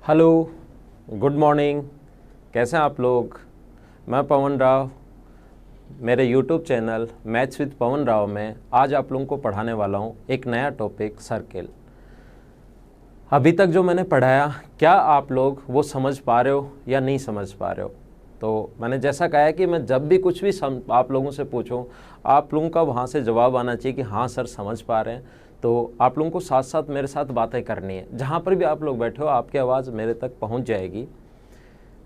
Hello, good morning. कैसे हैं आप लोग? मैं पवन राव, मेरे यूट्यूब चैनल मैथ्स विद पवन राव में आज आप लोगों को पढ़ाने वाला हूं एक नया टॉपिक सर्किल। अभी तक जो मैंने पढ़ाया, क्या आप लोग वो समझ पा रहे हो या नहीं समझ पा रहे हो? तो मैंने जैसा कहा है कि मैं जब भी कुछ भी आप लोगों से पूछूं, आप लोगों का वहाँ से जवाब आना चाहिए कि हाँ सर समझ पा रहे हैं। तो आप लोगों को साथ साथ मेरे साथ बातें करनी है। जहाँ पर भी आप लोग बैठे हो, आपकी आवाज़ मेरे तक पहुँच जाएगी।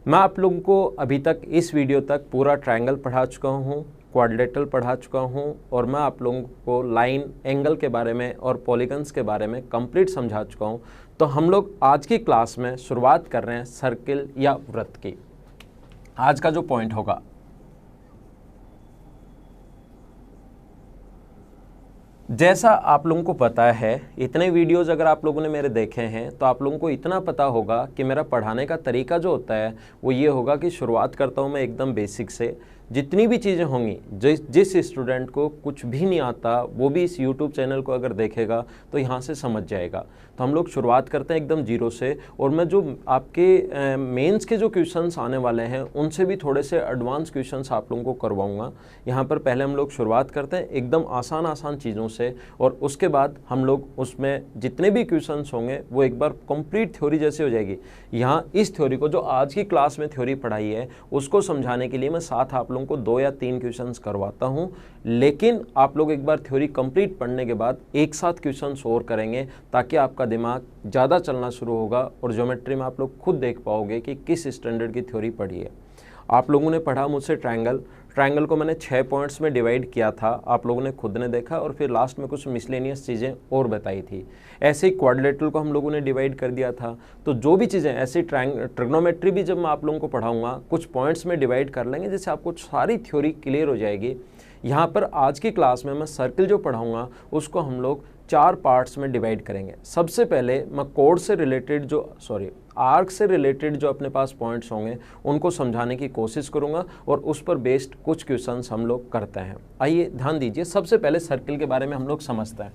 मैं आप लोगों को अभी तक इस वीडियो तक पूरा ट्रायंगल पढ़ा चुका हूँ, क्वाड्रिलेटरल पढ़ा चुका हूँ, और मैं आप लोगों को लाइन, एंगल के बारे में और पॉलीगन्स के बारे में कंप्लीट समझा चुका हूँ। तो हम लोग आज की क्लास में शुरुआत कर रहे हैं सर्किल या वृत्त की। आज का जो पॉइंट होगा, जैसा आप लोगों को पता है, इतने वीडियोस अगर आप लोगों ने मेरे देखे हैं तो आप लोगों को इतना पता होगा कि मेरा पढ़ाने का तरीका जो होता है वो ये होगा कि शुरुआत करता हूँ मैं एकदम बेसिक से। जितनी भी चीज़ें होंगी, जिस स्टूडेंट को कुछ भी नहीं आता वो भी इस YouTube चैनल को अगर देखेगा तो यहाँ से समझ जाएगा। तो हम लोग शुरुआत करते हैं एकदम जीरो से, और मैं जो आपके मेंस के जो क्वेश्चंस आने वाले हैं उनसे भी थोड़े से एडवांस क्वेश्चंस आप लोगों को करवाऊंगा। यहाँ पर पहले हम लोग शुरुआत करते हैं एकदम आसान चीज़ों से, और उसके बाद हम लोग उसमें जितने भी क्वेश्चंस होंगे वो एक बार कंप्लीट थ्योरी जैसे हो जाएगी। यहाँ इस थ्योरी को, जो आज की क्लास में थ्योरी पढ़ाई है, उसको समझाने के लिए मैं साथ आप लोगों को 2 या 3 क्वेश्चंस करवाता हूँ। लेकिन आप लोग एक बार थ्योरी कंप्लीट पढ़ने के बाद एक साथ क्वेश्चंस और करेंगे, ताकि आपका दिमाग ज़्यादा चलना शुरू होगा और ज्योमेट्री में आप लोग खुद देख पाओगे कि किस स्टैंडर्ड की थ्योरी पढ़ी है। आप लोगों ने पढ़ा मुझसे ट्रायंगल को मैंने 6 पॉइंट्स में डिवाइड किया था, आप लोगों ने खुद ने देखा, और फिर लास्ट में कुछ मिसलेनियस चीज़ें और बताई थी। ऐसे ही क्वाड्रिलेटरल को हम लोगों ने डिवाइड कर दिया था। तो जो भी चीज़ें ऐसी, ट्रिग्नोमेट्री भी जब मैं आप लोगों को पढ़ाऊंगा कुछ पॉइंट्स में डिवाइड कर लेंगे, जिससे आपको सारी थ्योरी क्लियर हो जाएगी। यहाँ पर आज की क्लास में मैं सर्किल जो पढ़ाऊँगा उसको हम लोग 4 पार्ट्स में डिवाइड करेंगे। सबसे पहले मैं कोड से रिलेटेड आर्क से रिलेटेड जो अपने पास पॉइंट्स होंगे उनको समझाने की कोशिश करूंगा, और उस पर बेस्ड कुछ क्वेश्चंस हम लोग करते हैं। आइए ध्यान दीजिए, सबसे पहले सर्किल के बारे में हम लोग समझते हैं।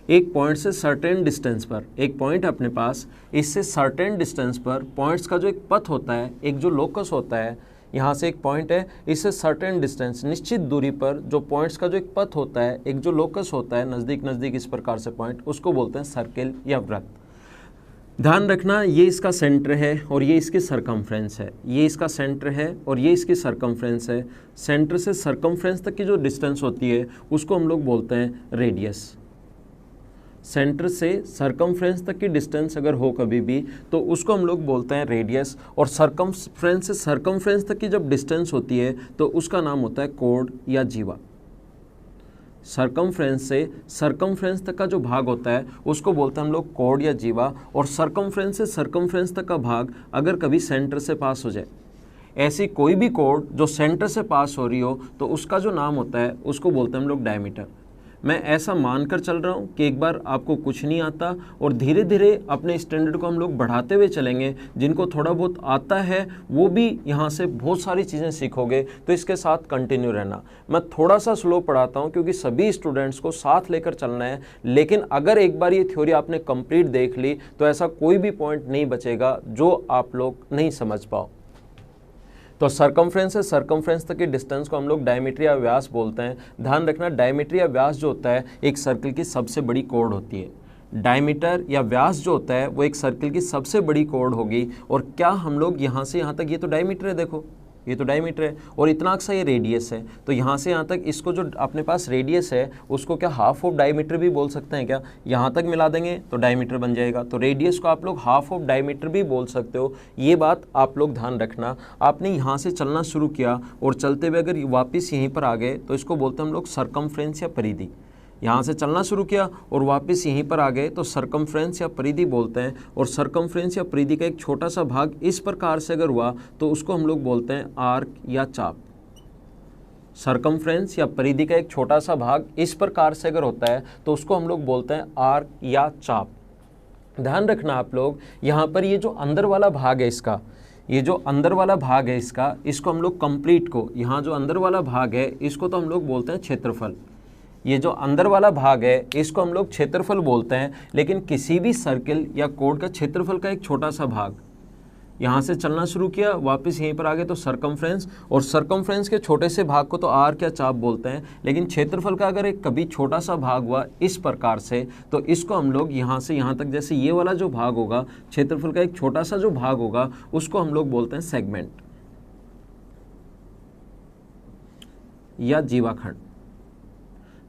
एक पॉइंट से सर्टेन डिस्टेंस पर, एक पॉइंट अपने पास, इससे सर्टेन डिस्टेंस पर पॉइंट्स का जो एक पथ होता है, एक जो लोकस होता है, यहाँ से एक पॉइंट है, इससे सर्टेन डिस्टेंस, निश्चित दूरी पर जो पॉइंट्स का जो एक पथ होता है, एक जो लोकस होता है, नज़दीक नज़दीक इस प्रकार से पॉइंट, उसको बोलते हैं सर्किल या वृत्त। ध्यान रखना, ये इसका सेंटर है और ये इसकी सरकमफ्रेंस है। ये इसका सेंटर है और ये इसकी सरकमफ्रेंस है। सेंटर से सरकमफ्रेंस तक की जो डिस्टेंस होती है उसको हम लोग बोलते हैं रेडियस। सेंटर से सरकमफ्रेंस तक की डिस्टेंस अगर हो कभी भी तो उसको हम लोग बोलते हैं रेडियस, और सरकमफ्रेंस से सरकमफ्रेंस तक की जब डिस्टेंस होती है तो उसका नाम होता है कोड या जीवा। सरकमफ्रेंस से सरकमफ्रेंस तक का जो भाग होता है उसको बोलते हैं हम लोग कोड या जीवा, और सरकमफ्रेंस से सरकमफ्रेंस तक का भाग अगर कभी सेंटर से पास हो जाए, ऐसी कोई भी कोड जो सेंटर से पास हो रही हो, तो उसका जो नाम होता है उसको बोलते हैं हम लोग डायमीटर। मैं ऐसा मानकर चल रहा हूँ कि एक बार आपको कुछ नहीं आता और धीरे धीरे अपने स्टैंडर्ड को हम लोग बढ़ाते हुए चलेंगे। जिनको थोड़ा बहुत आता है वो भी यहाँ से बहुत सारी चीज़ें सीखोगे, तो इसके साथ कंटिन्यू रहना। मैं थोड़ा सा स्लो पढ़ाता हूँ क्योंकि सभी स्टूडेंट्स को साथ लेकर चलना है, लेकिन अगर एक बार ये थ्योरी आपने कंप्लीट देख ली तो ऐसा कोई भी पॉइंट नहीं बचेगा जो आप लोग नहीं समझ पाओ। तो सरकमफ्रेंस से सरकमफ्रेंस तक की डिस्टेंस को हम लोग डायमीटर या व्यास बोलते हैं। ध्यान रखना, डायमीटर या व्यास जो होता है एक सर्किल की सबसे बड़ी कोड होती है। डायमीटर या व्यास जो होता है वो एक सर्किल की सबसे बड़ी कोड होगी। और क्या हम लोग यहाँ से यहाँ तक, ये तो डायमीटर है, देखो ये तो डायमीटर है, और इतना अक्सा ये रेडियस है। तो यहाँ से यहाँ तक इसको जो अपने पास रेडियस है उसको क्या हाफ ऑफ डायमीटर भी बोल सकते हैं क्या? यहाँ तक मिला देंगे तो डायमीटर बन जाएगा। तो रेडियस को आप लोग हाफ ऑफ डायमीटर भी बोल सकते हो। ये बात आप लोग ध्यान रखना। आपने यहाँ से चलना शुरू किया और चलते हुए अगर वापस यहीं पर आ गए तो इसको बोलते हैं हम लोग सरकमफ्रेंस या परिधि। यहाँ से चलना शुरू किया और वापस यहीं पर आ गए तो सरकमफ्रेंस या परिधि बोलते हैं। और सरकमफ्रेंस या परिधि का एक छोटा सा भाग इस प्रकार से अगर हुआ तो उसको हम लोग बोलते हैं आर्क या चाप। सरकमफ्रेंस या परिधि का एक छोटा सा भाग इस प्रकार से अगर होता है तो उसको हम लोग बोलते हैं आर्क या चाप। ध्यान रखना आप लोग, यहाँ पर ये जो अंदर वाला भाग है इसका, ये जो अंदर वाला भाग है इसका, इसको हम लोग कंप्लीट को, यहाँ जो अंदर वाला भाग है इसको तो हम लोग बोलते हैं क्षेत्रफल। ये जो अंदर वाला भाग है इसको हम लोग क्षेत्रफल बोलते हैं, लेकिन किसी भी सर्किल या कोड का क्षेत्रफल का एक छोटा सा भाग, यहाँ से चलना शुरू किया वापस यहीं पर आ गए तो सरकमफ्रेंस, और सरकमफ्रेंस के छोटे से भाग को तो आर क्या चाप बोलते हैं, लेकिन क्षेत्रफल का अगर एक कभी छोटा सा भाग हुआ इस प्रकार से तो इसको हम लोग यहाँ से यहाँ तक, जैसे ये वाला जो भाग होगा क्षेत्रफल का एक छोटा सा जो भाग होगा उसको हम लोग बोलते हैं सेगमेंट या जीवाखंड।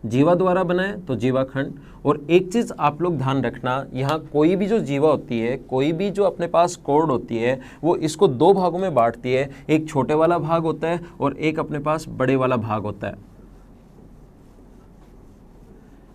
जीवा द्वारा बनाए तो जीवाखंड। और एक चीज़ आप लोग ध्यान रखना, यहाँ कोई भी जो जीवा होती है, कोई भी जो अपने पास कोड होती है, वो इसको दो भागों में बांटती है। एक छोटे वाला भाग होता है और एक अपने पास बड़े वाला भाग होता है।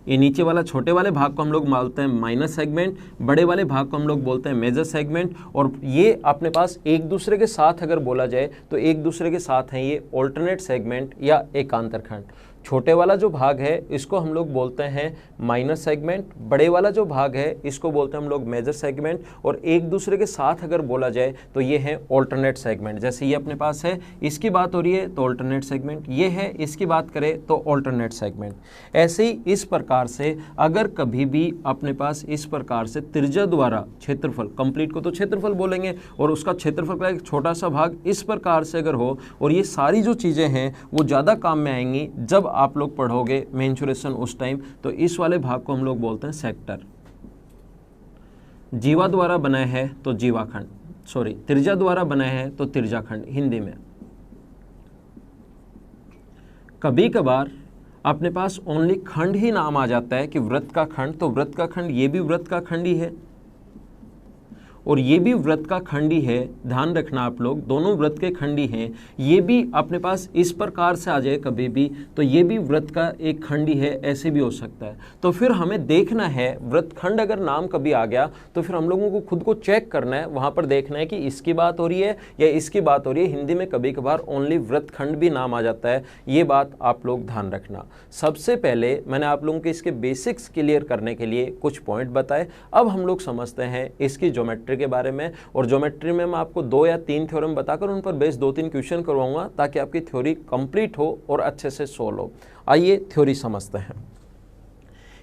ये नीचे वाला छोटे वाले भाग को हम लोग बोलते हैं माइनर सेगमेंट, बड़े वाले भाग को हम लोग बोलते हैं मेजर सेगमेंट। और ये अपने पास एक दूसरे के साथ अगर बोला जाए तो एक दूसरे के साथ हैं ये ऑल्टरनेट सेगमेंट या एकांतर खंड। छोटे वाला जो भाग है इसको हम लोग बोलते हैं माइनर सेगमेंट, बड़े वाला जो भाग है इसको बोलते हैं हम लोग मेजर सेगमेंट, और एक दूसरे के साथ अगर बोला जाए तो ये है ऑल्टरनेट सेगमेंट। जैसे ये अपने पास है, इसकी बात हो रही है तो ऑल्टरनेट सेगमेंट, ये है इसकी बात करें तो ऑल्टरनेट सेगमेंट। ऐसे ही इस प्रकार से अगर कभी भी अपने पास इस प्रकार से त्रिज्या द्वारा क्षेत्रफल, कंप्लीट को तो क्षेत्रफल बोलेंगे, और उसका क्षेत्रफल का एक छोटा सा भाग इस प्रकार से अगर हो, और ये सारी जो चीज़ें हैं वो ज़्यादा काम में आएंगी जब आप लोग पढ़ोगे मेंसुरेशन उस टाइम, तो इस वाले भाग को हम लोग बोलते हैं सेक्टर। जीवा द्वारा बनाए है तो जीवाखंड, सॉरी त्रिज्या द्वारा बनाए है तो त्रिज्याखंड हिंदी में। कभी कभार अपने पास ओनली खंड ही नाम आ जाता है कि वृत्त का खंड, तो वृत्त का खंड ये भी वृत्त का खंड ही है और ये भी वृत्त का खंड ही है। ध्यान रखना आप लोग, दोनोत वृत्त के खंड ही हैं। ये भी अपने पास इस प्रकार से आ जाए कभी भी तो ये भी वृत्त का एक खंड ही है, ऐसे भी हो सकता है। तो फिर हमें देखना है वृत्त खंड अगर नाम कभी आ गया तो फिर हम लोगों को खुद को चेक करना है, वहाँ पर देखना है कि इसकी बात हो रही है या इसकी बात हो रही है। हिंदी में कभी कभार ओनली वृत्त खंड भी नाम आ जाता है, ये बात आप लोग ध्यान रखना। सबसे पहले मैंने आप लोगों के इसके बेसिक्स क्लियर करने के लिए कुछ पॉइंट बताए। अब हम लोग समझते हैं इसकी ज्योमेट्री के बारे में, और ज्योमेट्री में मैं आपको 2 या 3 थ्योरम बताकर उन पर बेस 2-3 क्वेश्चन करवाऊंगा ताकि आपकी थ्योरी कंप्लीट हो और अच्छे से सोल्व हो। आइए थ्योरी समझते हैं।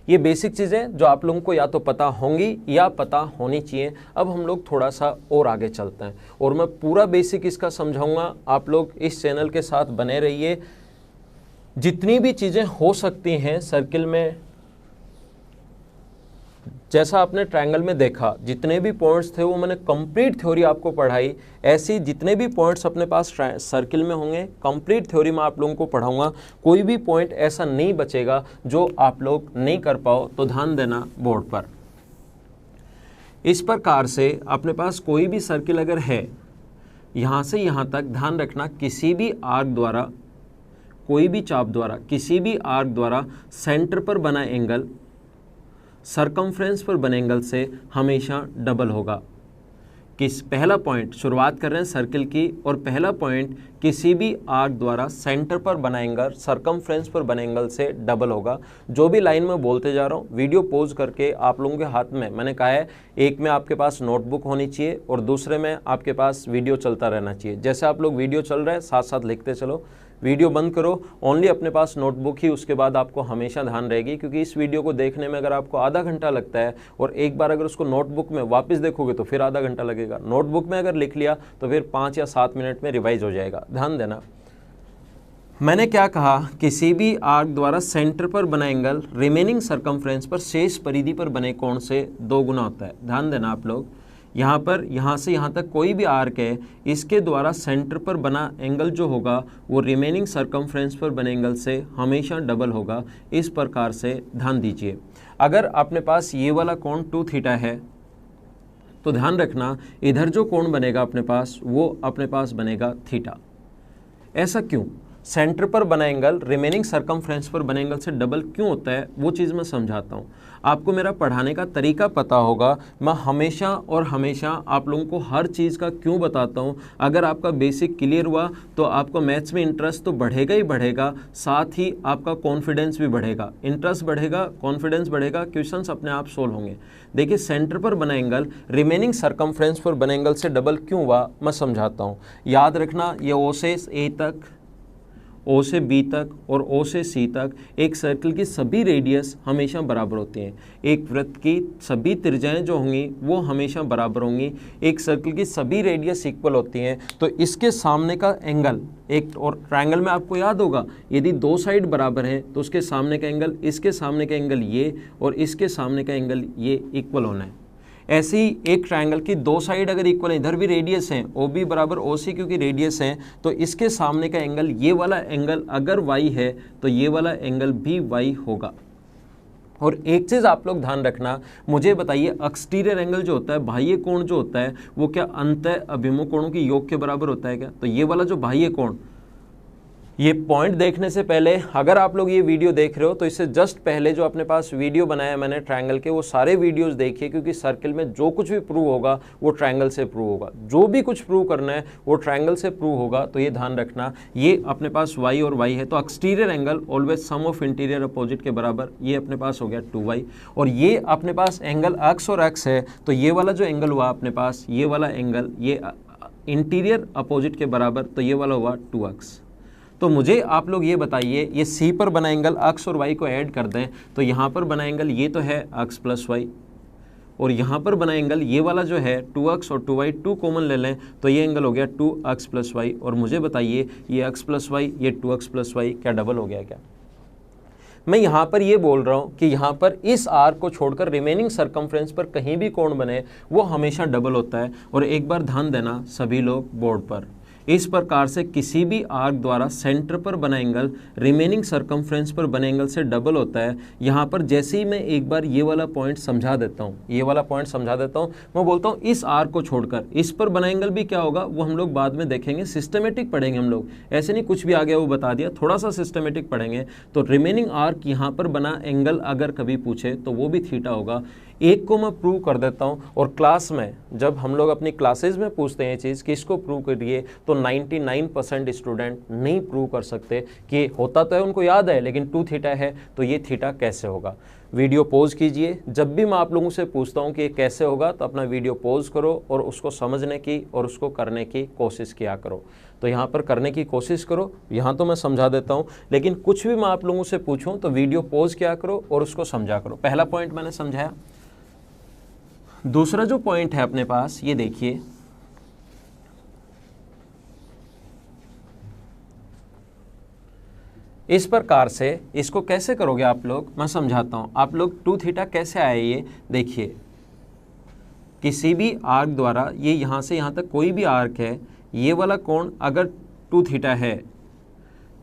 ये बेसिक चीज़ें जो आप लोगों को या तो पता होंगी या पता होनी चाहिए। अब हम लोग थोड़ा सा और आगे चलते हैं और मैं पूरा बेसिक इसका समझाऊंगा। आप लोग इस चैनल के साथ बने रहिए। जितनी भी चीज़ें हो सकती हैं सर्किल में, जैसा आपने ट्रायंगल में देखा जितने भी पॉइंट्स थे वो मैंने कंप्लीट थ्योरी आपको पढ़ाई। ऐसी जितने भी पॉइंट्स अपने पास सर्किल में होंगे कंप्लीट थ्योरी में आप लोगों को पढ़ाऊंगा। कोई भी पॉइंट ऐसा नहीं बचेगा जो आप लोग नहीं कर पाओ, तो ध्यान देना बोर्ड पर। इस प्रकार से अपने पास कोई भी सर्किल अगर है, यहाँ से यहाँ तक ध्यान रखना, किसी भी आर्क द्वारा, कोई भी चाप द्वारा, किसी भी आर्क द्वारा सेंटर पर बना एंगल सरकमफ्रेंस पर बने एंगल से हमेशा डबल होगा। किस पहला पॉइंट शुरुआत कर रहे हैं सर्किल की, और पहला पॉइंट किसी भी आर्क द्वारा सेंटर पर बना एंगल सरकमफ्रेंस पर बने एंगल से डबल होगा। जो भी लाइन में बोलते जा रहा हूँ वीडियो पॉज करके आप लोगों के हाथ में, मैंने कहा है एक में आपके पास नोटबुक होनी चाहिए और दूसरे में आपके पास वीडियो चलता रहना चाहिए। जैसे आप लोग वीडियो चल रहा है साथ साथ लिखते चलो, वीडियो बंद करो, ओनली अपने पास नोटबुक ही उसके बाद आपको हमेशा ध्यान रहेगी। क्योंकि इस वीडियो को देखने में अगर आपको आधा घंटा लगता है और एक बार अगर उसको नोटबुक में वापस देखोगे तो फिर आधा घंटा लगेगा। नोटबुक में अगर लिख लिया तो फिर 5 या 7 मिनट में रिवाइज हो जाएगा। ध्यान देना, मैंने क्या कहा, किसी भी आर्क द्वारा सेंटर पर बना एंगल रिमेनिंग सरकमफ्रेंस पर शेष परिधि पर बने कोण से 2 गुना होता है। ध्यान देना आप लोग, यहाँ पर यहाँ से यहाँ तक कोई भी आर्क है, इसके द्वारा सेंटर पर बना एंगल जो होगा वो रिमेनिंग सरकमफ्रेंस पर बने एंगल से हमेशा डबल होगा। इस प्रकार से ध्यान दीजिए। अगर अपने पास ये वाला कोण 2 थीटा है तो ध्यान रखना इधर जो कोण बनेगा अपने पास वो अपने पास बनेगा थीटा। ऐसा क्यों? सेंटर पर बना एंगल रिमेनिंग सरकमफ्रेंस पर बने एंगल से डबल क्यों होता है वो चीज़ मैं समझाता हूँ। आपको मेरा पढ़ाने का तरीका पता होगा, मैं हमेशा और हमेशा आप लोगों को हर चीज़ का क्यों बताता हूँ। अगर आपका बेसिक क्लियर हुआ तो आपको मैथ्स में इंटरेस्ट तो बढ़ेगा ही बढ़ेगा, साथ ही आपका कॉन्फिडेंस भी बढ़ेगा। इंटरेस्ट बढ़ेगा, कॉन्फिडेंस बढ़ेगा, क्वेश्चंस अपने आप सोल्व होंगे। देखिए सेंटर पर बना एंगल रिमेनिंग सरकमफ्रेंस पर बने एंगल से डबल क्यों हुआ मैं समझाता हूँ। याद रखना, ये ओ से ए तक ओ से बी तक और ओ से सी तक एक सर्कल की सभी रेडियस हमेशा बराबर होती हैं। एक वृत्त की सभी त्रिज्याएं जो होंगी वो हमेशा बराबर होंगी। एक सर्कल की सभी रेडियस इक्वल होती हैं। तो इसके सामने का एंगल, एक और ट्रायंगल में आपको याद होगा यदि दो साइड बराबर हैं तो उसके सामने का एंगल, इसके सामने का एंगल ये और इसके सामने का एंगल ये इक्वल होना है। ऐसे ही एक ट्रायंगल की दो साइड अगर इक्वल है, इधर भी रेडियस है ओ बी बराबर ओ सी, क्योंकि रेडियस है तो इसके सामने का एंगल, ये वाला एंगल अगर y है तो ये वाला एंगल भी y होगा। और एक चीज़ आप लोग ध्यान रखना, मुझे बताइए एक्सटीरियर एंगल जो होता है, बाह्य कोण जो होता है, वो क्या अंतः अभिमुख कोणों की योग के बराबर होता है क्या? तो ये वाला जो बाह्य कोण, ये पॉइंट देखने से पहले अगर आप लोग ये वीडियो देख रहे हो तो इससे जस्ट पहले जो अपने पास वीडियो बनाया मैंने ट्रायंगल के, वो सारे वीडियोस देखिए, क्योंकि सर्कल में जो कुछ भी प्रूव होगा वो ट्रायंगल से प्रूव होगा। जो भी कुछ प्रूव करना है वो ट्रायंगल से प्रूव होगा। तो ये ध्यान रखना, ये अपने पास y और y है तो exterior angle always sum of interior opposite के बराबर, ये अपने पास हो गया 2y। और ये अपने पास एंगल x और x है तो ये वाला जो एंगल हुआ अपने पास, ये वाला एंगल ये इंटीरियर अपोजिट के बराबर, तो ये वाला हुआ 2x। तो मुझे आप लोग ये बताइए, ये C पर बना एंगल x और y को ऐड कर दें तो यहाँ पर बना एंगल ये तो है x प्लस वाई, और यहाँ पर बना एंगल ये वाला जो है 2x और 2y, 2 कॉमन ले लें तो ये एंगल हो गया 2x प्लस वाई। और मुझे बताइए ये x प्लस वाई, ये 2x प्लस वाई क्या डबल हो गया क्या? मैं यहाँ पर ये बोल रहा हूँ कि यहाँ पर इस आर्क को छोड़कर रिमेनिंग सर्कमफ्रेंस पर कहीं भी कोण बने वो हमेशा डबल होता है। और एक बार ध्यान देना सभी लोग बोर्ड पर, इस प्रकार से किसी भी आर्क द्वारा सेंटर पर बना एंगल रिमेनिंग सर्कमफ्रेंस पर बने एंगल से डबल होता है। यहाँ पर जैसे ही मैं एक बार ये वाला पॉइंट समझा देता हूँ, ये वाला पॉइंट समझा देता हूँ, मैं बोलता हूँ इस आर्क को छोड़कर इस पर बना एंगल भी क्या होगा वो हम लोग बाद में देखेंगे, सिस्टमेटिक पढ़ेंगे हम लोग, ऐसे नहीं कुछ भी आ गया वो बता दिया, थोड़ा सा सिस्टमेटिक पढ़ेंगे। तो रिमेनिंग आर्क यहाँ पर बना एंगल अगर कभी पूछे तो वो भी थीटा होगा। एक को मैं प्रूव कर देता हूँ, और क्लास में जब हम लोग अपनी क्लासेज में पूछते हैं ये चीज़ कि इसको प्रूव करिए तो 99% स्टूडेंट नहीं प्रूव कर सकते कि होता तो है, उनको याद है लेकिन 2 थीटा है तो ये थीटा कैसे होगा। वीडियो पॉज कीजिए, जब भी मैं आप लोगों से पूछता हूँ कि ये कैसे होगा तो अपना वीडियो पॉज करो और उसको समझने की और उसको करने की कोशिश किया करो। तो यहाँ पर करने की कोशिश करो, यहाँ तो मैं समझा देता हूँ, लेकिन कुछ भी मैं आप लोगों से पूछूँ तो वीडियो पॉज किया करो और उसको समझा करो। पहला पॉइंट मैंने समझाया। दूसरा जो पॉइंट है अपने पास, ये देखिए, इस प्रकार से इसको कैसे करोगे आप लोग, मैं समझाता हूं। आप लोग 2 थीटा कैसे आए ये देखिए, किसी भी आर्क द्वारा ये यहां से यहां तक कोई भी आर्क है, ये वाला कोण अगर 2 थीटा है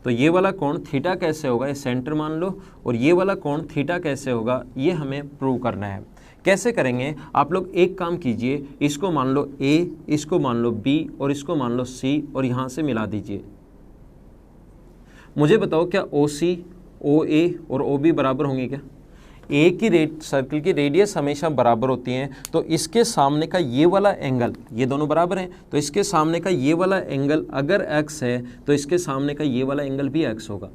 तो ये वाला कोण थीटा कैसे होगा, ये सेंटर मान लो, और ये वाला कोण थीटा कैसे होगा ये हमें प्रूव करना है। कैसे करेंगे, आप लोग एक काम कीजिए, इसको मान लो A, इसको मान लो B और इसको मान लो C और यहाँ से मिला दीजिए। मुझे बताओ क्या OC, OA और OB बराबर होंगे क्या? A की सर्कल की रेडियस हमेशा बराबर होती हैं, तो इसके सामने का ये वाला एंगल, ये दोनों बराबर हैं, तो इसके सामने का ये वाला एंगल अगर x है तो इसके सामने का ये वाला एंगल भी x होगा।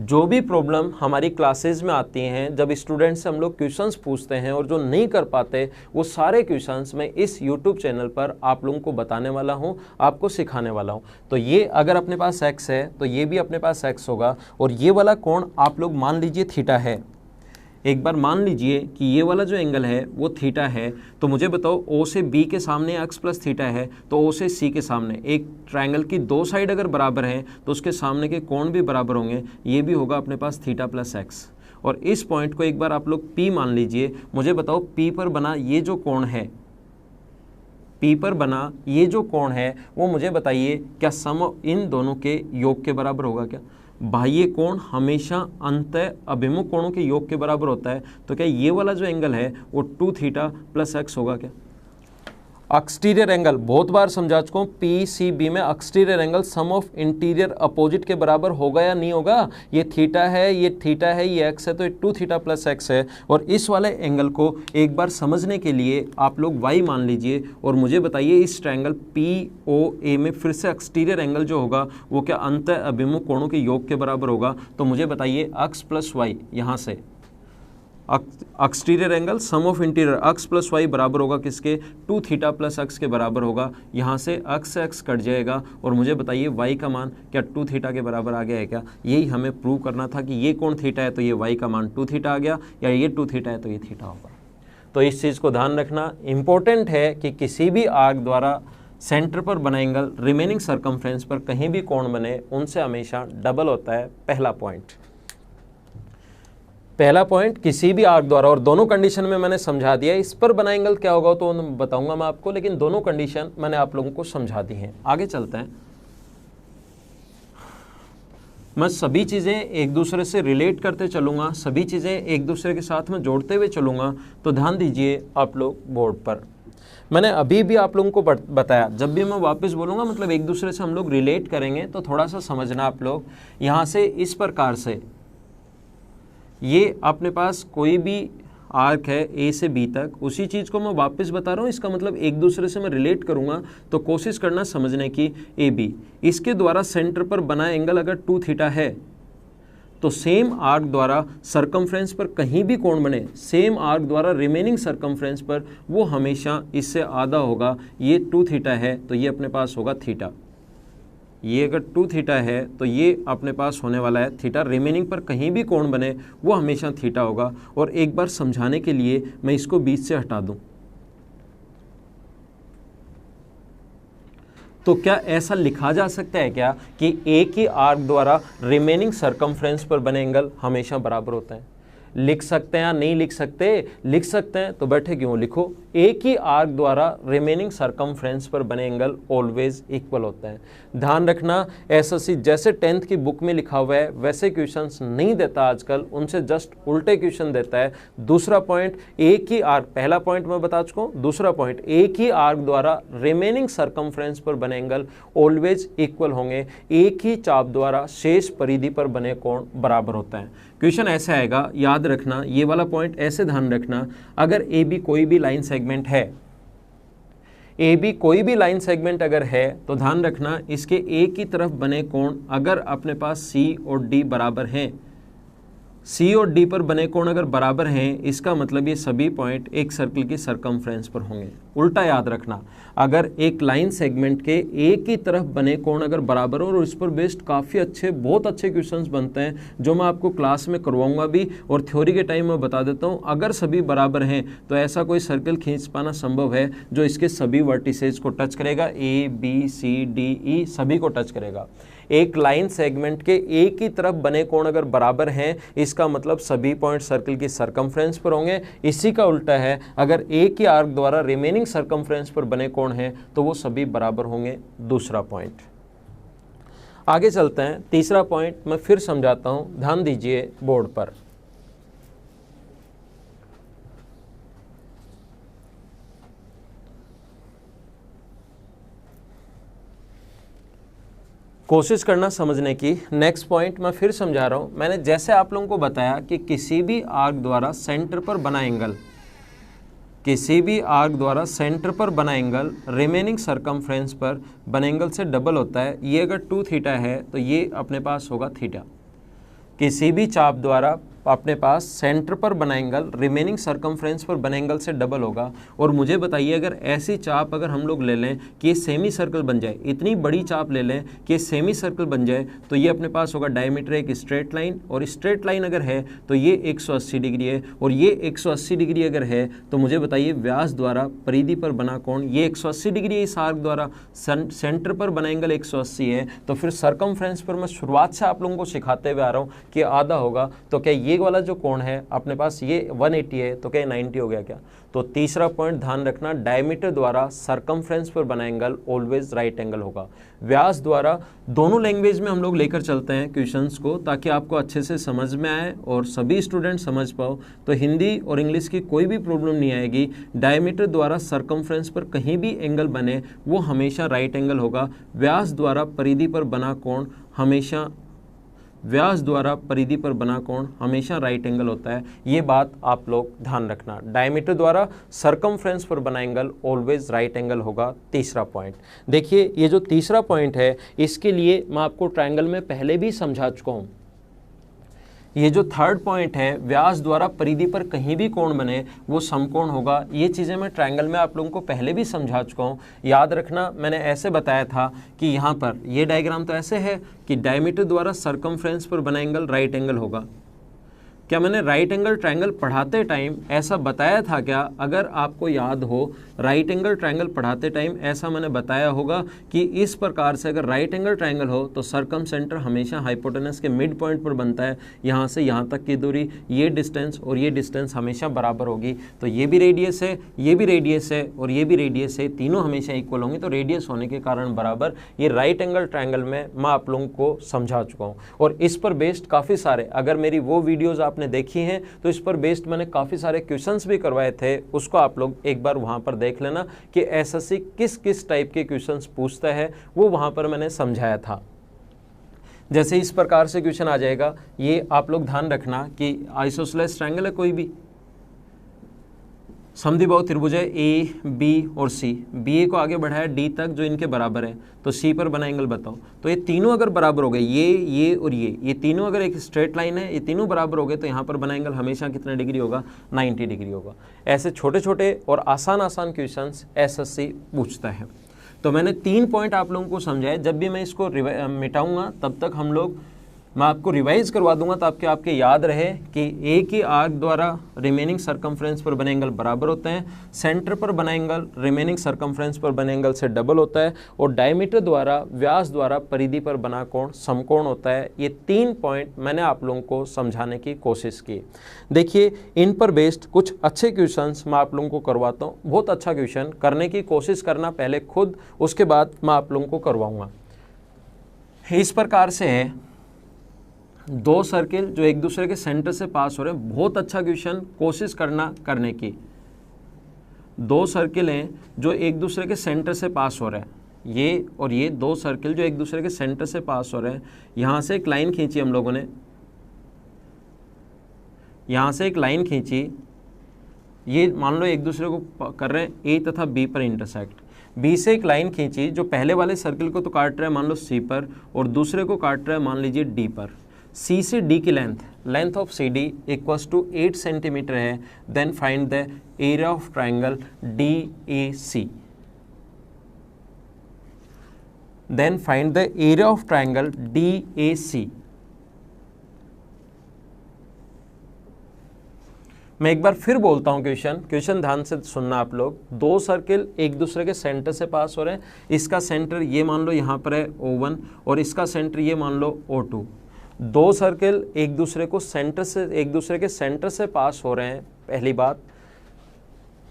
जो भी प्रॉब्लम हमारी क्लासेज में आती हैं, जब स्टूडेंट से हम लोग क्वेश्चंस पूछते हैं और जो नहीं कर पाते, वो सारे क्वेश्चंस मैं इस YouTube चैनल पर आप लोगों को बताने वाला हूं, आपको सिखाने वाला हूं। तो ये अगर अपने पास x है तो ये भी अपने पास x होगा, और ये वाला कोण आप लोग मान लीजिए थीटा है। एक बार मान लीजिए कि ये वाला जो एंगल है वो थीटा है, तो मुझे बताओ O से B के सामने x प्लस थीटा है तो O से C के सामने, एक ट्रायंगल की दो साइड अगर बराबर हैं तो उसके सामने के कोण भी बराबर होंगे, ये भी होगा अपने पास थीटा प्लस x। और इस पॉइंट को एक बार आप लोग P मान लीजिए। मुझे बताओ P पर बना ये जो कोण है, P पर बना ये जो कोण है वो मुझे बताइए क्या सम इन दोनों के योग के बराबर होगा क्या? बाह्य कोण हमेशा अंतः अभिमुख कोणों के योग के बराबर होता है, तो क्या ये वाला जो एंगल है वो 2 थीटा प्लस x होगा क्या? एक्सटीरियर एंगल बहुत बार समझा चुका हूँ, PCB में exterior angle sum of interior opposite के बराबर होगा या नहीं होगा? ये थीटा है, ये थीटा है, ये x है, तो ये 2 थीटा प्लस x है। और इस वाले एंगल को एक बार समझने के लिए आप लोग y मान लीजिए, और मुझे बताइए इस ट्रायंगल POA में फिर से एक्सटीरियर एंगल जो होगा वो क्या अंतः अभिमुख कोणों के योग के बराबर होगा? तो मुझे बताइए x प्लस वाई, यहाँ से exterior angle sum of interior x plus y बराबर होगा किसके, 2 थीटा प्लस अक्स के बराबर होगा। यहाँ से अक्स कट जाएगा और मुझे बताइए वाई का मान क्या 2 थीटा के बराबर आ गया है क्या। यही हमें प्रूव करना था कि ये कौन थीटा है तो ये वाई का मान 2 थीटा आ गया, या ये 2 थीटा है तो ये थीटा होगा। तो इस चीज़ को ध्यान रखना इंपॉर्टेंट है कि किसी भी आर्क द्वारा सेंटर पर बना एंगल रिमेनिंग सर्कमफ्रेंस पर कहीं भी कोण बने उनसे हमेशा डबल होता है। पहला पॉइंट किसी भी आर्क द्वारा, और दोनों कंडीशन में मैंने समझा दिया। इस पर बना एंगल क्या होगा तो बताऊंगा मैं आपको, लेकिन दोनों कंडीशन मैंने आप लोगों को समझा दी हैं। आगे चलते हैं, मैं सभी चीज़ें एक दूसरे से रिलेट करते चलूँगा, सभी चीज़ें एक दूसरे के साथ में जोड़ते हुए चलूँगा। तो ध्यान दीजिए आप लोग बोर्ड पर, मैंने अभी भी आप लोगों को बताया, जब भी मैं वापस बोलूँगा मतलब एक दूसरे से हम लोग रिलेट करेंगे तो थोड़ा सा समझना आप लोग। यहाँ से इस प्रकार से ये अपने पास कोई भी आर्क है ए से बी तक, उसी चीज़ को मैं वापस बता रहा हूँ। इसका मतलब एक दूसरे से मैं रिलेट करूँगा तो कोशिश करना समझने की। ए बी इसके द्वारा सेंटर पर बना एंगल अगर 2 थीटा है तो सेम आर्क द्वारा सरकमफ्रेंस पर कहीं भी कोण बने, सेम आर्क द्वारा रिमेनिंग सरकमफ्रेंस पर वो हमेशा इससे आधा होगा। ये 2 थीटा है तो ये अपने पास होगा थीटा, ये अगर 2 थीटा है तो ये अपने पास होने वाला है थीटा। रिमेनिंग पर कहीं भी कोण बने वो हमेशा थीटा होगा। और एक बार समझाने के लिए मैं इसको बीच से हटा दूं, तो क्या ऐसा लिखा जा सकता है क्या कि एक ही आर्क द्वारा रिमेनिंग सरकमफ्रेंस पर बने एंगल हमेशा बराबर होते हैं? लिख सकते हैं या नहीं लिख सकते? लिख सकते हैं, तो बैठे क्यों, लिखो। एक ही आर्क द्वारा रिमेनिंग सरकमफ्रेंस पर बने एंगल ऑलवेज इक्वल होते हैं। ध्यान रखना, एसएससी जैसे 10th की बुक में लिखा हुआ है वैसे क्वेश्चंस नहीं देता आजकल, उनसे जस्ट उल्टे क्वेश्चन देता है। दूसरा पॉइंट, एक ही आर्क, पहला पॉइंट मैं बता चुका हूं। दूसरा पॉइंट, एक ही आर्क द्वारा रिमेनिंग सरकमफ्रेंस पर बने एंगल ऑलवेज इक्वल होंगे। एक ही चाप द्वारा शेष परिधि पर बने कोण बराबर होता है। क्वेश्चन ऐसे आएगा, याद रखना ये वाला पॉइंट, ऐसे ध्यान रखना। अगर ए बी कोई भी लाइन सेगमेंट है, ए बी कोई भी लाइन सेगमेंट अगर है तो ध्यान रखना इसके एक ही तरफ बने कोण अगर अपने पास सी और डी बराबर हैं, सी और डी पर बने कोण अगर बराबर हैं, इसका मतलब ये सभी पॉइंट एक सर्कल की सरकमफ्रेंस पर होंगे। उल्टा याद रखना, अगर एक लाइन सेगमेंट के एक ही तरफ बने कोण अगर बराबर हो, और इस पर बेस्ड काफ़ी अच्छे, बहुत अच्छे क्वेश्चंस बनते हैं जो मैं आपको क्लास में करवाऊंगा भी, और थ्योरी के टाइम में बता देता हूँ। अगर सभी बराबर हैं तो ऐसा कोई सर्कल खींच पाना संभव है जो इसके सभी वर्टिसेज को टच करेगा, ए बी सी डी ई सभी को टच करेगा। एक लाइन सेगमेंट के एक ही तरफ बने कोण अगर बराबर हैं, इसका मतलब सभी पॉइंट सर्कल की सरकमफ्रेंस पर होंगे। इसी का उल्टा है, अगर एक ही आर्क द्वारा रिमेनिंग सरकमफ्रेंस पर बने कोण हैं तो वो सभी बराबर होंगे। दूसरा पॉइंट, आगे चलते हैं। तीसरा पॉइंट मैं फिर समझाता हूं, ध्यान दीजिए बोर्ड पर। कोशिश करना समझने की। नेक्स्ट पॉइंट मैं फिर समझा रहा हूँ। मैंने जैसे आप लोगों को बताया कि किसी भी आर्क द्वारा सेंटर पर बना एंगल, किसी भी आर्क द्वारा सेंटर पर बना एंगल रिमेनिंग सरकमफ्रेंस पर बने एंगल से डबल होता है। ये अगर 2 थीटा है तो ये अपने पास होगा थीटा। किसी भी चाप द्वारा अपने पास सेंटर पर बना एंगल रिमेनिंग सरकमफ्रेंस पर बने एंगल से डबल होगा। और मुझे बताइए, अगर ऐसी चाप अगर हम लोग ले लें कि ये सेमी सर्कल बन जाए, इतनी बड़ी चाप ले लें कि ये सेमी सर्कल बन जाए, तो ये अपने पास होगा डायमीटर एक स्ट्रेट लाइन, और स्ट्रेट लाइन अगर है तो ये 180 डिग्री है, और ये 180 डिग्री अगर है तो मुझे बताइए व्यास द्वारा परिधि पर बना कोण ये 180 डिग्री है। इस आर्क द्वारा सेंटर पर बना एंगल 180 है, तो फिर सरकमफ्रेंस पर मैं शुरुआत से आप लोगों को सिखाते हुए आ रहा हूँ कि आधा होगा। तो क्या ये वाला जो कोण है अपने पास ये 180 है, तो क्या 90 हो गया क्या? तो तीसरा पॉइंट ध्यान रखना, डायमीटर द्वारा सरकमफ्रेंस पर बना एंगल ऑलवेज राइट एंगल होगा। व्यास द्वारा, दोनों लैंग्वेज में हम लोग लेकर चलते हैं क्वेश्चंस को ताकि आपको अच्छे से समझ में आए और सभी स्टूडेंट समझ पाओ। तो हिंदी और इंग्लिश की कोई भी प्रॉब्लम नहीं आएगी। डायमीटर द्वारा सरकमफ्रेंस पर कहीं भी एंगल बने वो हमेशा राइट एंगल होगा। व्यास द्वारा परिधि पर बना कोण हमेशा, व्यास द्वारा परिधि पर बना कोण हमेशा राइट एंगल होता है। ये बात आप लोग ध्यान रखना। डायमीटर द्वारा सरकमफ्रेंस पर बना एंगल ऑलवेज राइट एंगल होगा। तीसरा पॉइंट देखिए, ये जो तीसरा पॉइंट है इसके लिए मैं आपको ट्रायंगल में पहले भी समझा चुका हूँ। ये जो थर्ड पॉइंट है, व्यास द्वारा परिधि पर कहीं भी कोण बने वो समकोण होगा। ये चीज़ें मैं ट्रायंगल में आप लोगों को पहले भी समझा चुका हूँ। याद रखना, मैंने ऐसे बताया था कि यहाँ पर ये डायग्राम तो ऐसे है कि डायमीटर द्वारा सरकमफ्रेंस पर बना एंगल राइट एंगल होगा। क्या मैंने राइट एंगल ट्रायंगल पढ़ाते टाइम ऐसा बताया था क्या? अगर आपको याद हो, राइट एंगल ट्रायंगल पढ़ाते टाइम ऐसा मैंने बताया होगा कि इस प्रकार से अगर राइट एंगल ट्रायंगल हो तो सरकम सेंटर हमेशा हाइपोटेनस के मिड पॉइंट पर बनता है। यहाँ से यहाँ तक की दूरी, ये डिस्टेंस और ये डिस्टेंस हमेशा बराबर होगी। तो ये भी रेडियस है, ये भी रेडियस है और ये भी रेडियस है, तीनों हमेशा इक्वल होंगे। तो रेडियस होने के कारण बराबर, ये राइट एंगल ट्रायंगल में मैं आप लोगों को समझा चुका हूँ। और इस पर बेस्ड काफ़ी सारे, अगर मेरी वो वीडियोज़ आपने देखी हैं तो इस पर बेस्ड मैंने काफ़ी सारे क्वेश्चंस भी करवाए थे। उसको आप लोग एक बार वहाँ पर देख लेना कि एसएससी किस किस टाइप के क्वेश्चंस पूछता है, वो वहाँ पर मैंने समझाया था। जैसे इस प्रकार से क्वेश्चन आ जाएगा, ये आप लोग ध्यान रखना कि आइसोसेलेस ट्रायंगल है कोई भी, समद्विबाहु त्रिभुज है ए बी और सी, बी को आगे बढ़ाया डी तक जो इनके बराबर है, तो सी पर बना एंगल बताओ। तो ये तीनों अगर बराबर हो गए, ये और ये तीनों अगर एक स्ट्रेट लाइन है, ये तीनों बराबर हो गए, तो यहाँ पर बना एंगल हमेशा कितना डिग्री होगा? 90 डिग्री होगा। ऐसे छोटे छोटे और आसान आसान क्वेश्चंस एसएससी पूछता है। तो मैंने 3 पॉइंट आप लोगों को समझाए। जब भी मैं इसको मिटाऊंगा तब तक हम लोग, मैं आपको रिवाइज करवा दूंगा ताकि आपके याद रहे कि ए की आर्क द्वारा रिमेनिंग सरकमफ्रेंस पर बने एंगल बराबर होते हैं, सेंटर पर बना एंगल रिमेनिंग सरकमफ्रेंस पर बने एंगल से डबल होता है, और डायमीटर द्वारा, व्यास द्वारा परिधि पर बना कोण समकोण होता है। ये 3 पॉइंट मैंने आप लोगों को समझाने की कोशिश की। देखिए, इन पर बेस्ड कुछ अच्छे क्वेश्चंस मैं आप लोगों को करवाता हूँ। बहुत अच्छा क्वेश्चन करने की कोशिश करना पहले खुद, उसके बाद मैं आप लोगों को करवाऊँगा। इस प्रकार से है, 2 सर्किल जो एक दूसरे के सेंटर से पास हो रहे हैं। बहुत अच्छा क्वेश्चन, कोशिश करना करने की। 2 सर्किल हैं जो एक दूसरे के सेंटर से पास हो रहे हैं, ये और ये 2 सर्किल जो एक दूसरे के सेंटर से पास हो रहे हैं। यहाँ से एक लाइन खींची हम लोगों ने, यहाँ से एक लाइन खींची, ये मान लो एक दूसरे को कर रहे हैं ए तथा बी पर इंटरसेक्ट। बी से एक लाइन खींची जो पहले वाले सर्किल को तो काट रहा है मान लो सी पर, और दूसरे को काट रहा है मान लीजिए डी पर। सी से डी की length of C D equals to 8 centimetre है। Then find the area of triangle D A C. Then find the area of triangle D A C. मैं एक बार फिर बोलता हूं क्वेश्चन ध्यान से सुनना आप लोग। 2 सर्किल एक दूसरे के सेंटर से पास हो रहे हैं। इसका सेंटर ये मान लो यहाँ पर है O1 और इसका सेंटर ये मान लो O2। 2 सर्किल एक दूसरे के सेंटर से पास हो रहे हैं। पहली बात,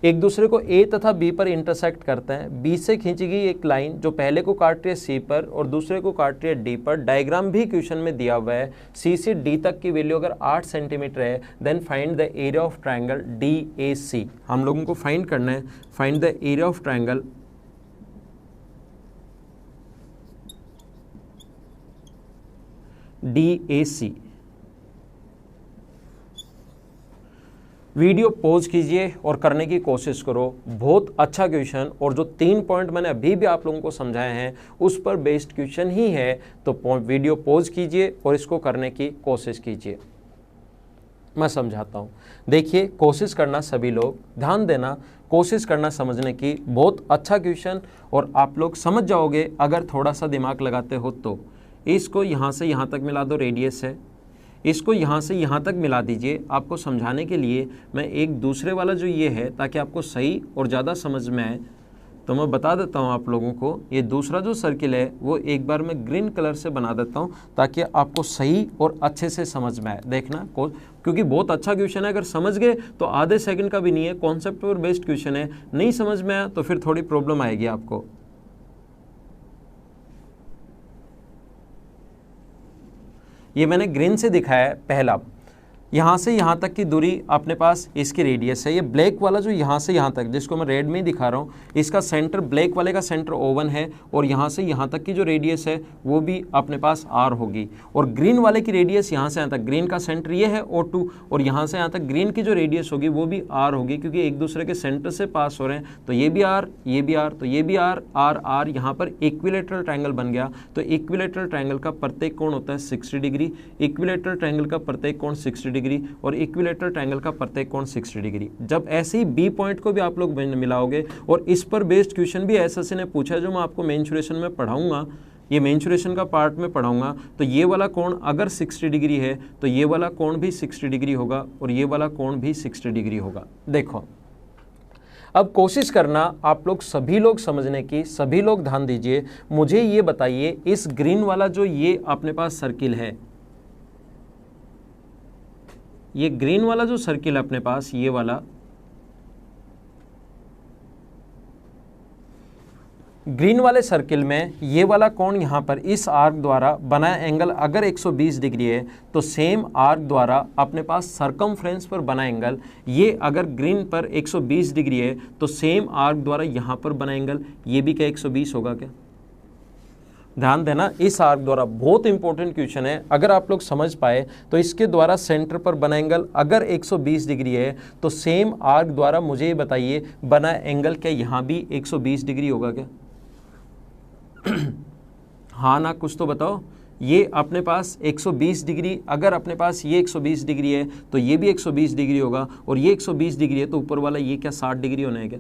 एक दूसरे को ए तथा बी पर इंटरसेक्ट करते हैं। बी से खींची गई एक लाइन जो पहले को काट रही है सी पर और दूसरे को काट रही है डी पर। डायग्राम भी क्वेश्चन में दिया हुआ है। सी से डी तक की वैल्यू अगर 8 सेंटीमीटर है, then find the area of triangle D A C. हम लोगों को फाइंड करना है, find the area of triangle DAC। Video pause कीजिए और करने की कोशिश करो। बहुत अच्छा क्वेश्चन, और जो 3 पॉइंट मैंने अभी भी आप लोगों को समझाए हैं उस पर बेस्ड क्वेश्चन ही है। तो वीडियो पॉज कीजिए और इसको करने की कोशिश कीजिए। मैं समझाता हूँ। देखिए, कोशिश करना सभी लोग, ध्यान देना, कोशिश करना समझने की। बहुत अच्छा क्वेश्चन, और आप लोग समझ जाओगे अगर थोड़ा सा दिमाग लगाते हो तो। इसको यहाँ से यहाँ तक मिला दो, रेडियस है, इसको यहाँ से यहाँ तक मिला दीजिए। आपको समझाने के लिए मैं एक दूसरे वाला जो ये है, ताकि आपको सही और ज़्यादा समझ में आए, तो मैं बता देता हूँ आप लोगों को। ये दूसरा जो सर्किल है वो एक बार मैं ग्रीन कलर से बना देता हूँ ताकि आपको सही और अच्छे से समझ में आए। देखना क्योंकि बहुत अच्छा क्वेश्चन है। अगर समझ गए तो आधे सेकंड का भी नहीं है, कॉन्सेप्ट पर बेस्ड क्वेश्चन है। नहीं समझ में आया तो फिर थोड़ी प्रॉब्लम आएगी आपको। ये मैंने ग्रीन से दिखाया है पहला। यहाँ से यहाँ तक की दूरी अपने पास इसकी रेडियस है। ये ब्लैक वाला जो यहाँ से यहाँ तक, जिसको मैं रेड में ही दिखा रहा हूँ, इसका सेंटर, ब्लैक वाले का सेंटर O1 है और यहाँ से यहाँ तक की जो रेडियस है वो भी अपने पास R होगी। और ग्रीन वाले की रेडियस यहाँ से यहाँ तक, ग्रीन का सेंटर ये है O2 और यहाँ से यहाँ तक ग्रीन की जो रेडियस होगी वो भी R होगी, क्योंकि एक दूसरे के सेंटर से पास हो रहे हैं। तो ये भी R, ये भी R, तो ये भी R, R, R, यहाँ पर इक्विलेटरल ट्रायंगल बन गया। तो इक्विलेटरल ट्रायंगल का प्रत्येक कोण होता है 60 डिग्री, इक्विलेटरल ट्रायंगल का प्रत्येक कोण 60 डिग्री और इक्विलेटरल ट्रायंगल का प्रत्येक कोण 60 डिग्री। जब ऐसे ही बी पॉइंट को भी आप लोग मिलाओगे, और इस पर बेस्ड क्वेश्चन भी एसएससी ने पूछा है, जो मैं आपको मेंसुरेशन में पढ़ाऊंगा, ये मेंसुरेशन का पार्ट में पढ़ाऊंगा। तो ये वाला कोण अगर 60 डिग्री है तो ये वाला कोण भी 60 डिग्री होगा और ये वाला कोण भी 60 डिग्री होगा। देखो, अब कोशिश करना आप लोग सभी लोग समझने की, सभी लोग ध्यान दीजिए। मुझे ये बताइए, इस ग्रीन वाला जो ये अपने पास सर्किल है, ये ग्रीन वाला जो सर्किल है अपने पास, ये वाला ग्रीन वाले सर्किल में ये वाला कोण यहाँ पर इस आर्क द्वारा बना एंगल अगर 120 डिग्री है, तो सेम आर्क द्वारा अपने पास सरकमफ्रेंस पर बना एंगल, ये अगर ग्रीन पर 120 डिग्री है तो सेम आर्क द्वारा यहाँ पर बना एंगल ये भी क्या 120 होगा क्या? ध्यान देना, इस आर्क द्वारा, बहुत इंपॉर्टेंट क्वेश्चन है। अगर आप लोग समझ पाए तो इसके द्वारा सेंटर पर बना एंगल अगर 120 डिग्री है तो सेम आर्क द्वारा मुझे ये बताइए बना एंगल क्या यहाँ भी 120 डिग्री होगा क्या? हाँ ना, कुछ तो बताओ। ये अपने पास 120 डिग्री, अगर अपने पास ये 120 डिग्री है तो ये भी 120 डिग्री होगा, और ये 120 डिग्री है तो ऊपर वाला ये क्या 60 डिग्री होना है क्या?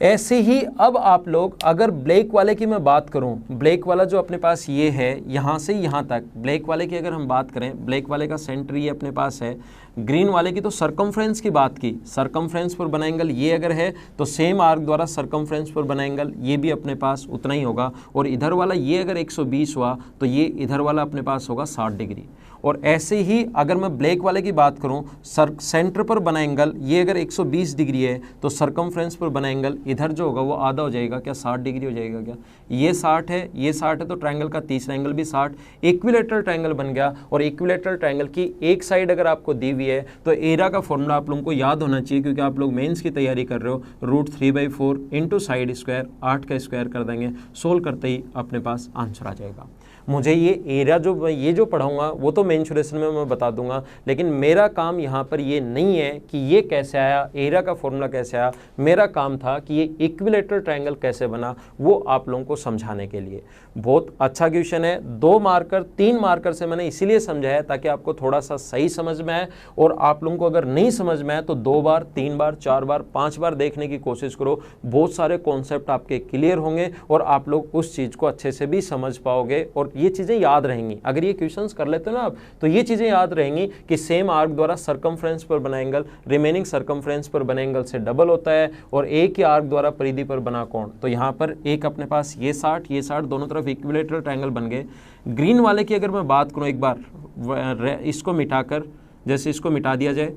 ऐसे ही अब आप लोग अगर ब्लैक वाले की मैं बात करूं, ब्लैक वाला जो अपने पास ये है यहाँ से यहाँ तक, ब्लैक वाले की अगर हम बात करें, ब्लैक वाले का सेंटर ये अपने पास है, ग्रीन वाले की तो सरकमफ्रेंस की बात की, सरकमफ्रेंस पर बना एंगल ये अगर है तो सेम आर्क द्वारा सरकमफ्रेंस पर बना एंगल ये भी अपने पास उतना ही होगा, और इधर वाला ये अगर 120 हुआ तो ये इधर वाला अपने पास होगा 60 डिग्री। और ऐसे ही अगर मैं ब्लैक वाले की बात करूं, सेंटर पर बना एंगल ये अगर 120 डिग्री है तो सरकमफ्रेंस पर बना एंगल इधर जो होगा वो आधा हो जाएगा क्या, 60 डिग्री हो जाएगा क्या? ये 60 है, ये 60 है, तो ट्रायंगल का तीसरा एंगल भी 60, इक्विलेटरल ट्रायंगल बन गया। और इक्विलेटरल ट्रायंगल की एक साइड अगर आपको दी हुई है तो एरिया का फॉर्मूला आप लोगों को याद होना चाहिए, क्योंकि आप लोग मेंस की तैयारी कर रहे हो। √3/4 इंटू साइड स्क्वायर, 8 का स्क्वायर कर देंगे, सोल्व करते ही अपने पास आंसर आ जाएगा। मुझे ये एरिया जो ये जो पढ़ाऊंगा वो तो मेंसुरेशन में मैं बता दूंगा, लेकिन मेरा काम यहाँ पर ये नहीं है कि ये कैसे आया, एरिया का फॉर्मूला कैसे आया। मेरा काम था कि ये इक्विलेटरल ट्रायंगल कैसे बना, वो आप लोगों को समझाने के लिए। बहुत अच्छा क्वेश्चन है, 2 मार्कर 3 मार्कर से मैंने इसीलिए समझाया ताकि आपको थोड़ा सा सही समझ में आए, और आप लोगों को अगर नहीं समझ में आए तो 2 बार 3 बार 4 बार 5 बार देखने की कोशिश करो। बहुत सारे कॉन्सेप्ट आपके क्लियर होंगे और आप लोग उस चीज़ को अच्छे से भी समझ पाओगे, और ये चीज़ें याद रहेंगी। अगर ये क्वेश्चंस कर लेते हो ना आप, तो ये चीज़ें याद रहेंगी कि सेम आर्क द्वारा सरकमफ्रेंस पर बना एंगल रिमेनिंग सरकमफ्रेंस पर बने एंगल से डबल होता है, और एक ही आर्क द्वारा परिधि पर बना कोण। तो यहाँ पर एक अपने पास ये 60 दोनों तरफ इक्विलेटरल ट्रायंगल बन गए। ग्रीन वाले की अगर मैं बात करूँ एक बार, इसको मिटाकर, जैसे इसको मिटा दिया जाए,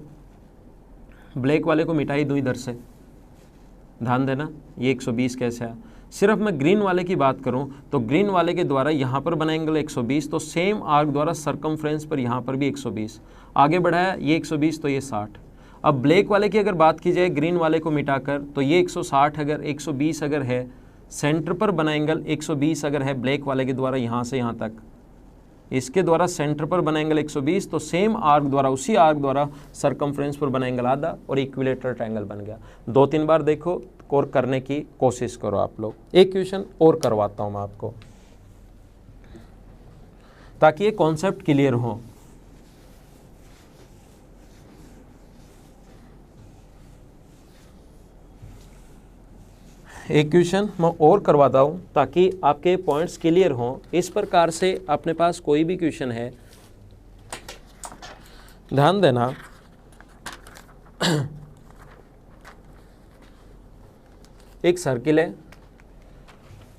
ब्लैक वाले को मिटाई दूँ इधर से, ध्यान देना ये 120 कैसे आया। सिर्फ मैं ग्रीन वाले की बात करूं तो ग्रीन वाले के द्वारा यहाँ पर बना एंगल 120, तो सेम आर्क द्वारा सरकमफ्रेंस पर यहाँ पर भी 120, आगे बढ़ाया ये 120 तो ये 60। अब ब्लैक वाले की अगर बात की जाए ग्रीन वाले को मिटाकर, तो ये 160 अगर 120 अगर है, सेंटर पर बना एंगल 120 अगर है ब्लैक वाले के द्वारा यहाँ से यहाँ तक, इसके द्वारा सेंटर पर बना एंगल 120, तो सेम आर्क द्वारा, उसी आर्क द्वारा सरकमफ्रेंस पर बना एंगल आधा, और इक्विलेटरल ट्रायंगल बन गया। 2-3 बार देखो और करने की कोशिश करो आप लोग। एक क्वेश्चन और करवाता हूं मैं आपको ताकि ये कॉन्सेप्ट क्लियर हो। एक क्वेश्चन मैं और करवाता हूं ताकि आपके पॉइंट्स क्लियर हों। इस प्रकार से अपने पास कोई भी क्वेश्चन है, ध्यान देना, एक सर्किल है,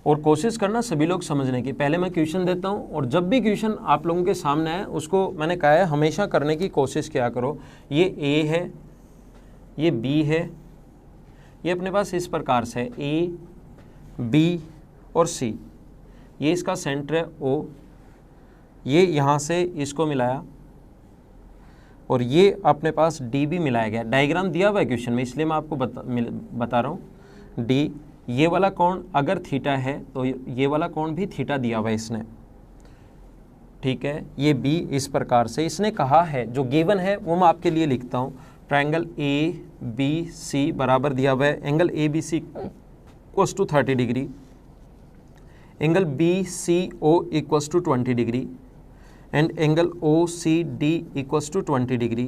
और कोशिश करना सभी लोग समझने की। पहले मैं क्वेश्चन देता हूं, और जब भी क्वेश्चन आप लोगों के सामने आए उसको मैंने कहा है हमेशा करने की कोशिश किया करो। ये ए है, ये बी है, ये अपने पास इस प्रकार से ए बी और सी, ये इसका सेंटर है ओ, ये यहाँ से इसको मिलाया, और ये अपने पास डी भी मिलाया गया। डायग्राम दिया हुआ है क्वेश्चन में, इसलिए मैं आपको बता रहा हूँ। डी, ये वाला कोण अगर थीटा है तो ये वाला कोण भी थीटा दिया हुआ है इसने, ठीक है। ये बी इस प्रकार से इसने कहा है, जो गिवन है वो मैं आपके लिए लिखता हूँ। ट्रायंगल ए बी सी बराबर दिया हुआ है, angle A B C equals to 30 degree, angle B C O equals to 20 degree and angle O C D equals to 20 degree.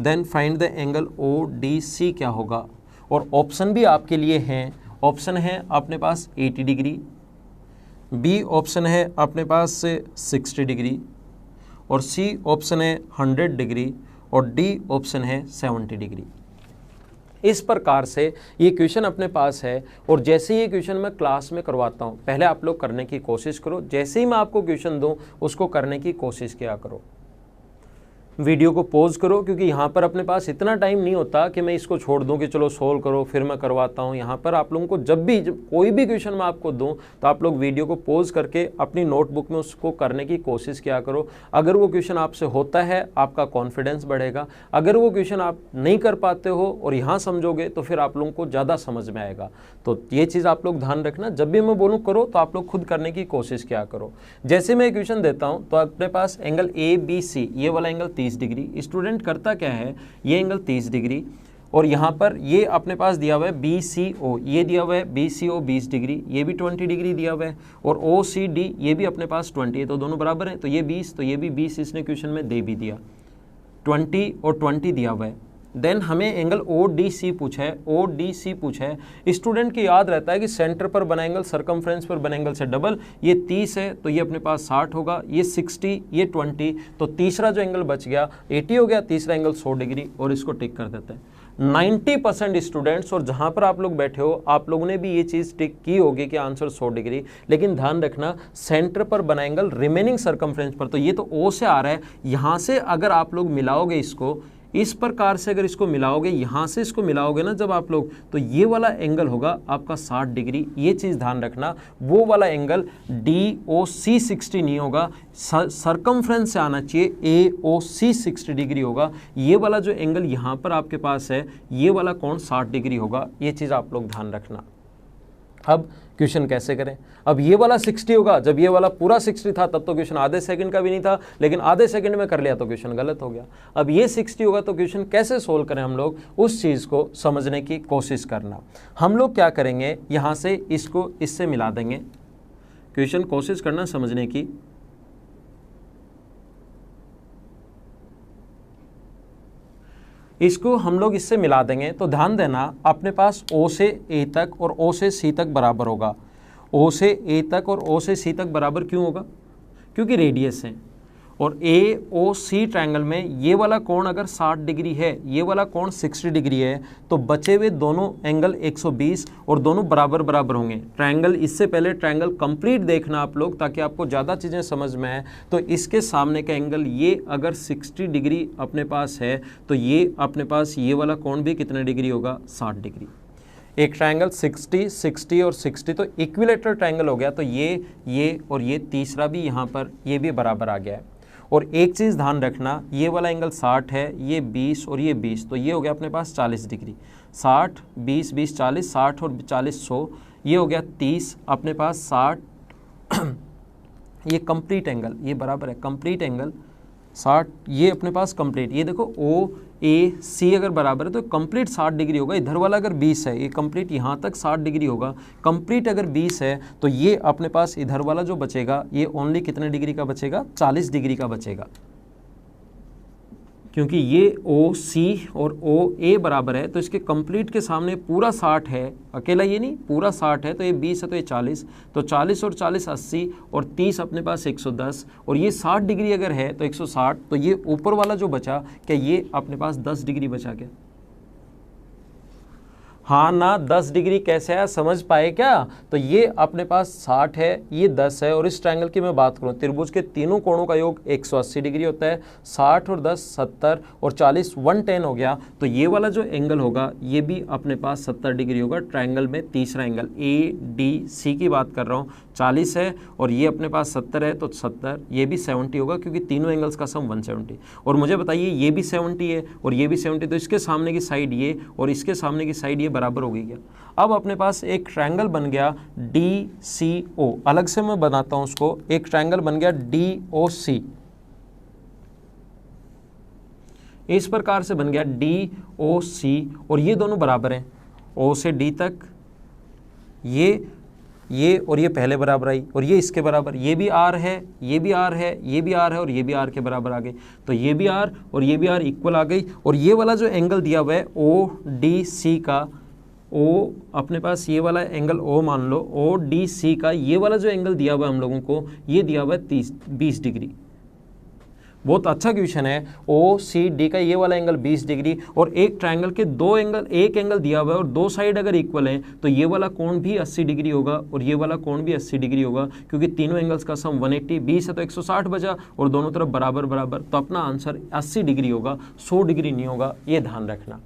Then find the angle O D C क्या होगा। और option भी आपके लिए हैं, ऑप्शन है अपने पास 80 degree, B option है अपने पास 60 डिग्री, और सी ऑप्शन है 100 डिग्री, और डी ऑप्शन है 70 डिग्री। इस प्रकार से ये क्वेश्चन अपने पास है। और जैसे ये क्वेश्चन मैं क्लास में करवाता हूँ, पहले आप लोग करने की कोशिश करो, जैसे ही मैं आपको क्वेश्चन दूँ उसको करने की कोशिश किया करो। वीडियो को पॉज करो, क्योंकि यहाँ पर अपने पास इतना टाइम नहीं होता कि मैं इसको छोड़ दूँ कि चलो सोल्व करो फिर मैं करवाता हूँ। यहाँ पर आप लोगों को जब कोई भी क्वेश्चन मैं आपको दूँ तो आप लोग वीडियो को पॉज करके अपनी नोटबुक में उसको करने की कोशिश किया करो। अगर वो क्वेश्चन आपसे होता है आपका कॉन्फिडेंस बढ़ेगा, अगर वो क्वेश्चन आप नहीं कर पाते हो और यहाँ समझोगे तो फिर आप लोगों को ज़्यादा समझ में आएगा। तो ये चीज़ आप लोग ध्यान रखना, जब भी मैं बोलूँ करो तो आप लोग खुद करने की कोशिश किया करो। जैसे मैं क्वेश्चन देता हूँ तो अपने पास एंगल ए बी सी, ये वाला एंगल 30 डिग्री, स्टूडेंट करता क्या है, ये एंगल 30 डिग्री और यहाँ पर ये अपने पास दिया हुआ है बी सी ओ, ये दिया हुआ है बी सी ओ 20 डिग्री, ये भी 20 डिग्री दिया हुआ है, और ओ सी डी ये भी अपने पास 20 है, तो दोनों बराबर हैं, तो ये 20 तो ये भी 20 इसने क्वेश्चन में दे भी दिया, 20 और 20 दिया हुआ है। देन हमें एंगल ओ डी सी पूछा है, ओ डी सी पूछा है। स्टूडेंट के याद रहता है कि सेंटर पर बना एंगल सरकमफ्रेंस पर बना एंगल से डबल, ये 30 है तो ये अपने पास 60 होगा, ये 60 ये 20, तो तीसरा जो एंगल बच गया 80 हो गया, तीसरा एंगल 100 डिग्री, और इसको टिक कर देते हैं। 90% स्टूडेंट्स, और जहां पर आप लोग बैठे हो आप लोगों ने भी ये चीज़ टिक की होगी कि आंसर 100 डिग्री, लेकिन ध्यान रखना सेंटर पर बना एंगल रिमेनिंग सरकमफ्रेंस पर, तो ये तो ओ से आ रहा है, यहाँ से अगर आप लोग मिलाओगे इसको इस प्रकार से, अगर इसको मिलाओगे यहाँ से इसको मिलाओगे ना जब आप लोग, तो ये वाला एंगल होगा आपका 60 डिग्री। ये चीज़ ध्यान रखना, वो वाला एंगल डी ओ सी 60 नहीं होगा, सरकमफ्रेंस से आना चाहिए, ए ओ सी 60 डिग्री होगा। ये वाला जो एंगल यहाँ पर आपके पास है ये वाला कोण 60 डिग्री होगा, ये चीज़ आप लोग ध्यान रखना। अब क्वेश्चन कैसे करें, अब ये वाला 60 होगा, जब ये वाला पूरा 60 था तब तो क्वेश्चन आधे सेकंड का भी नहीं था, लेकिन आधे सेकंड में कर लिया तो क्वेश्चन गलत हो गया। अब ये 60 होगा तो क्वेश्चन कैसे सोल्व करें, हम लोग उस चीज़ को समझने की कोशिश करना। हम लोग क्या करेंगे, यहाँ से इसको इससे मिला देंगे, क्वेश्चन कोशिश करना समझने की। इसको हम लोग इससे मिला देंगे, तो ध्यान देना अपने पास O से A तक और O से C तक बराबर होगा। O से A तक और O से C तक बराबर क्यों होगा, क्योंकि रेडियस है, और ए ओ सी ट्रायंगल में ये वाला कोण अगर 60 डिग्री है, ये वाला कोण 60 डिग्री है, तो बचे हुए दोनों एंगल 120 और दोनों बराबर बराबर होंगे। ट्रायंगल, इससे पहले ट्रायंगल कंप्लीट देखना आप लोग ताकि आपको ज़्यादा चीज़ें समझ में आए। तो इसके सामने का एंगल ये अगर 60 डिग्री अपने पास है तो ये अपने पास ये वाला कोण भी कितने डिग्री होगा, 60 डिग्री। एक ट्रायंगल 60, 60 और 60 तो इक्विलेटरल ट्रायंगल हो गया, तो ये और ये तीसरा भी यहाँ पर ये भी बराबर आ गया है। और एक चीज़ ध्यान रखना, ये वाला एंगल 60 है, ये 20 और ये 20, तो ये हो गया अपने पास 40 डिग्री। 60 20 20 40, 60 और 40 100, ये हो गया 30 अपने पास 60 ये कंप्लीट एंगल, ये बराबर है कंप्लीट एंगल 60, ये अपने पास कंप्लीट, ये देखो ओ ए सी अगर बराबर है तो कंप्लीट 60 डिग्री होगा। इधर वाला अगर 20 है, ये कंप्लीट यहाँ तक 60 डिग्री होगा। कंप्लीट अगर 20 है तो ये अपने पास इधर वाला जो बचेगा ये ओनली कितने डिग्री का बचेगा, 40 डिग्री का बचेगा, क्योंकि ये ओ सी और ओ ए बराबर है, तो इसके कंप्लीट के सामने पूरा 60 है, अकेला ये नहीं, पूरा 60 है, तो ये 20 है तो ये 40, तो 40 और 40 80 और 30 अपने पास 110, और ये 60 डिग्री अगर है तो 160, तो ये ऊपर वाला जो बचा क्या, ये अपने पास 10 डिग्री बचा क्या, हाँ ना, 10 डिग्री कैसे है समझ पाए क्या। तो ये अपने पास 60 है, ये 10 है, और इस ट्रायंगल की मैं बात करूँ, त्रिभुज के तीनों कोणों का योग 180 डिग्री होता है। 60 और 10 70 और 40 110 हो गया, तो ये वाला जो एंगल होगा ये भी अपने पास 70 डिग्री होगा। ट्रायंगल में तीसरा एंगल ए डी सी की बात कर रहा हूँ, 40 है और ये अपने पास 70 है तो 70, ये भी 70 होगा क्योंकि तीनों एंगल्स का सम 170। और मुझे बताइए ये भी 70 है और ये भी 70, तो इसके सामने की साइड ये और इसके सामने की साइड ये बराबर हो गई क्या। अब अपने पास एक ट्रायंगल बन गया DCO, अलग से मैं बनाता हूँ उसको, एक ट्रायंगल बन गया DOC, इस प्रकार से बन गया DOC और ये दोनों बराबर हैं, O से D तक, ये और ये पहले बराबर आई और ये इसके बराबर, ये भी R है, ये भी R है, ये भी R है और ये भी R के बराबर आ गई, तो ये भी R और ये भी R इक्वल आ गई। और ये वाला जो एंगल दिया हुआ है ODC का, O अपने पास ये वाला एंगल O मान लो, ODC का ये वाला जो एंगल दिया हुआ है हम लोगों को, ये दिया हुआ है 20 डिग्री। बहुत अच्छा क्वेश्चन है। OCD का ये वाला एंगल 20 डिग्री और एक ट्रायंगल के दो एंगल, एक एंगल दिया हुआ है और दो साइड अगर इक्वल हैं तो ये वाला कोण भी 80 डिग्री होगा और ये वाला कोण भी 80 डिग्री होगा क्योंकि तीनों एंगल्स का सम 180, 20 है तो 160 बचा और दोनों तरफ बराबर बराबर, तो अपना आंसर 80 डिग्री होगा, 100 डिग्री नहीं होगा, ये ध्यान रखना।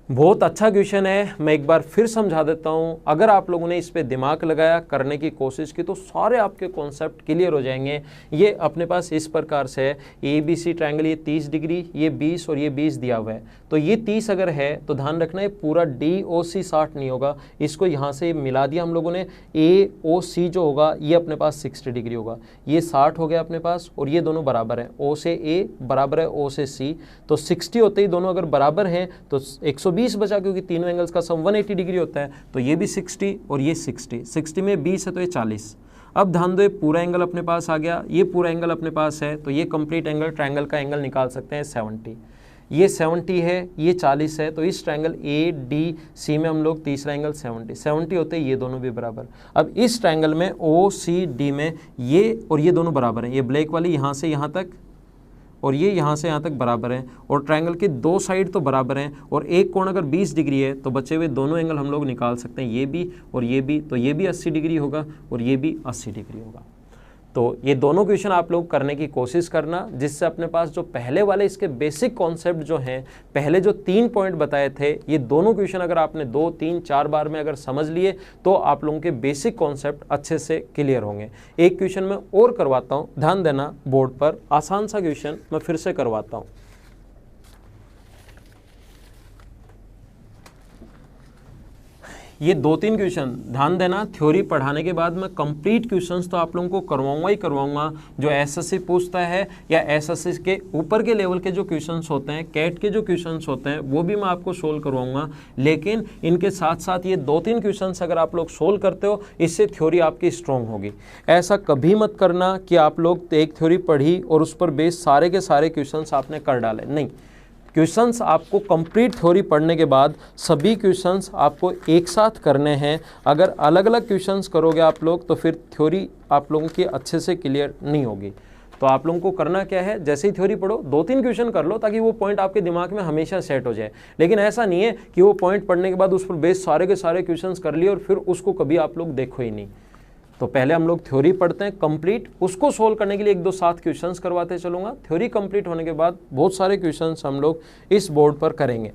बहुत अच्छा क्वेश्चन है, मैं एक बार फिर समझा देता हूँ। अगर आप लोगों ने इस पे दिमाग लगाया, करने की कोशिश की तो सारे आपके कॉन्सेप्ट क्लियर हो जाएंगे। ये अपने पास इस प्रकार से है, ABC ट्रायंगल, ये 30 डिग्री, ये 20 और ये 20 दिया हुआ है, तो ये 30 अगर है तो ध्यान रखना है पूरा DOC 60 नहीं होगा, इसको यहाँ से मिला दिया हम लोगों ने, AOC जो होगा ये अपने पास 60 डिग्री होगा, ये 60 हो गया अपने पास और ये दोनों बराबर हैं, O से A बराबर है O से C, तो 60 होते ही दोनों अगर बराबर हैं तो 120 बचा क्योंकि तीनों एंगल्स का सम 180 डिग्री होता है, तो ये भी 60 और ये 60 में 20 है तो ये 40। अब ध्यान दो, ये पूरा एंगल अपने पास आ गया, ये पूरा एंगल अपने पास है, तो ये कंप्लीट एंगल ट्रायंगल का एंगल निकाल सकते हैं 70, ये 70 है, ये 40 है, तो इस ट्रायंगल ADC में हम लोग तीसरा एंगल 70 होते हैं, ये दोनों भी बराबर। अब इस ट्रायंगल में OCD में ये और ये दोनों बराबर हैं, ये ब्लैक वाली यहाँ से यहाँ तक और ये यहाँ से यहाँ तक बराबर हैं और ट्रायंगल के दो साइड तो बराबर हैं और एक कोण अगर 20 डिग्री है तो बचे हुए दोनों एंगल हम लोग निकाल सकते हैं, ये भी और ये भी, तो ये भी 80 डिग्री होगा और ये भी 80 डिग्री होगा। तो ये दोनों क्वेश्चन आप लोग करने की कोशिश करना, जिससे अपने पास जो पहले वाले इसके बेसिक कॉन्सेप्ट जो हैं, पहले जो 3 पॉइंट बताए थे, ये दोनों क्वेश्चन अगर आपने 2, 3, 4 बार में अगर समझ लिए तो आप लोगों के बेसिक कॉन्सेप्ट अच्छे से क्लियर होंगे। एक क्वेश्चन मैं और करवाता हूँ, ध्यान देना बोर्ड पर, आसान सा क्वेश्चन मैं फिर से करवाता हूँ। ये 2-3 क्वेश्चन ध्यान देना, थ्योरी पढ़ाने के बाद मैं कंप्लीट क्वेश्चंस तो आप लोगों को करवाऊंगा ही करवाऊंगा। जो एसएससी पूछता है या एसएससी के ऊपर के लेवल के जो क्वेश्चंस होते हैं, कैट के जो क्वेश्चंस होते हैं, वो भी मैं आपको सोल्व करवाऊंगा। लेकिन इनके साथ साथ ये 2-3 क्वेश्चंस अगर आप लोग सोल्व करते हो, इससे थ्योरी आपकी स्ट्रॉन्ग होगी। ऐसा कभी मत करना कि आप लोग एक थ्योरी पढ़ी और उस पर बेस सारे के सारे क्वेश्चंस आपने कर डाले, नहीं। क्वेश्चंस आपको कंप्लीट थ्योरी पढ़ने के बाद सभी क्वेश्चंस आपको एक साथ करने हैं। अगर अलग अलग क्वेश्चंस करोगे आप लोग तो फिर थ्योरी आप लोगों की अच्छे से क्लियर नहीं होगी। तो आप लोगों को करना क्या है, जैसे ही थ्योरी पढ़ो 2-3 क्वेश्चन कर लो ताकि वो पॉइंट आपके दिमाग में हमेशा सेट हो जाए। लेकिन ऐसा नहीं है कि वो पॉइंट पढ़ने के बाद उस पर बेस सारे के सारे क्वेश्चंस कर लिए और फिर उसको कभी आप लोग देखो ही नहीं। तो पहले हम लोग थ्योरी पढ़ते हैं कंप्लीट, उसको सोल्व करने के लिए 1-2 7 क्वेश्चंस करवाते चलूँगा। थ्योरी कंप्लीट होने के बाद बहुत सारे क्वेश्चंस हम लोग इस बोर्ड पर करेंगे।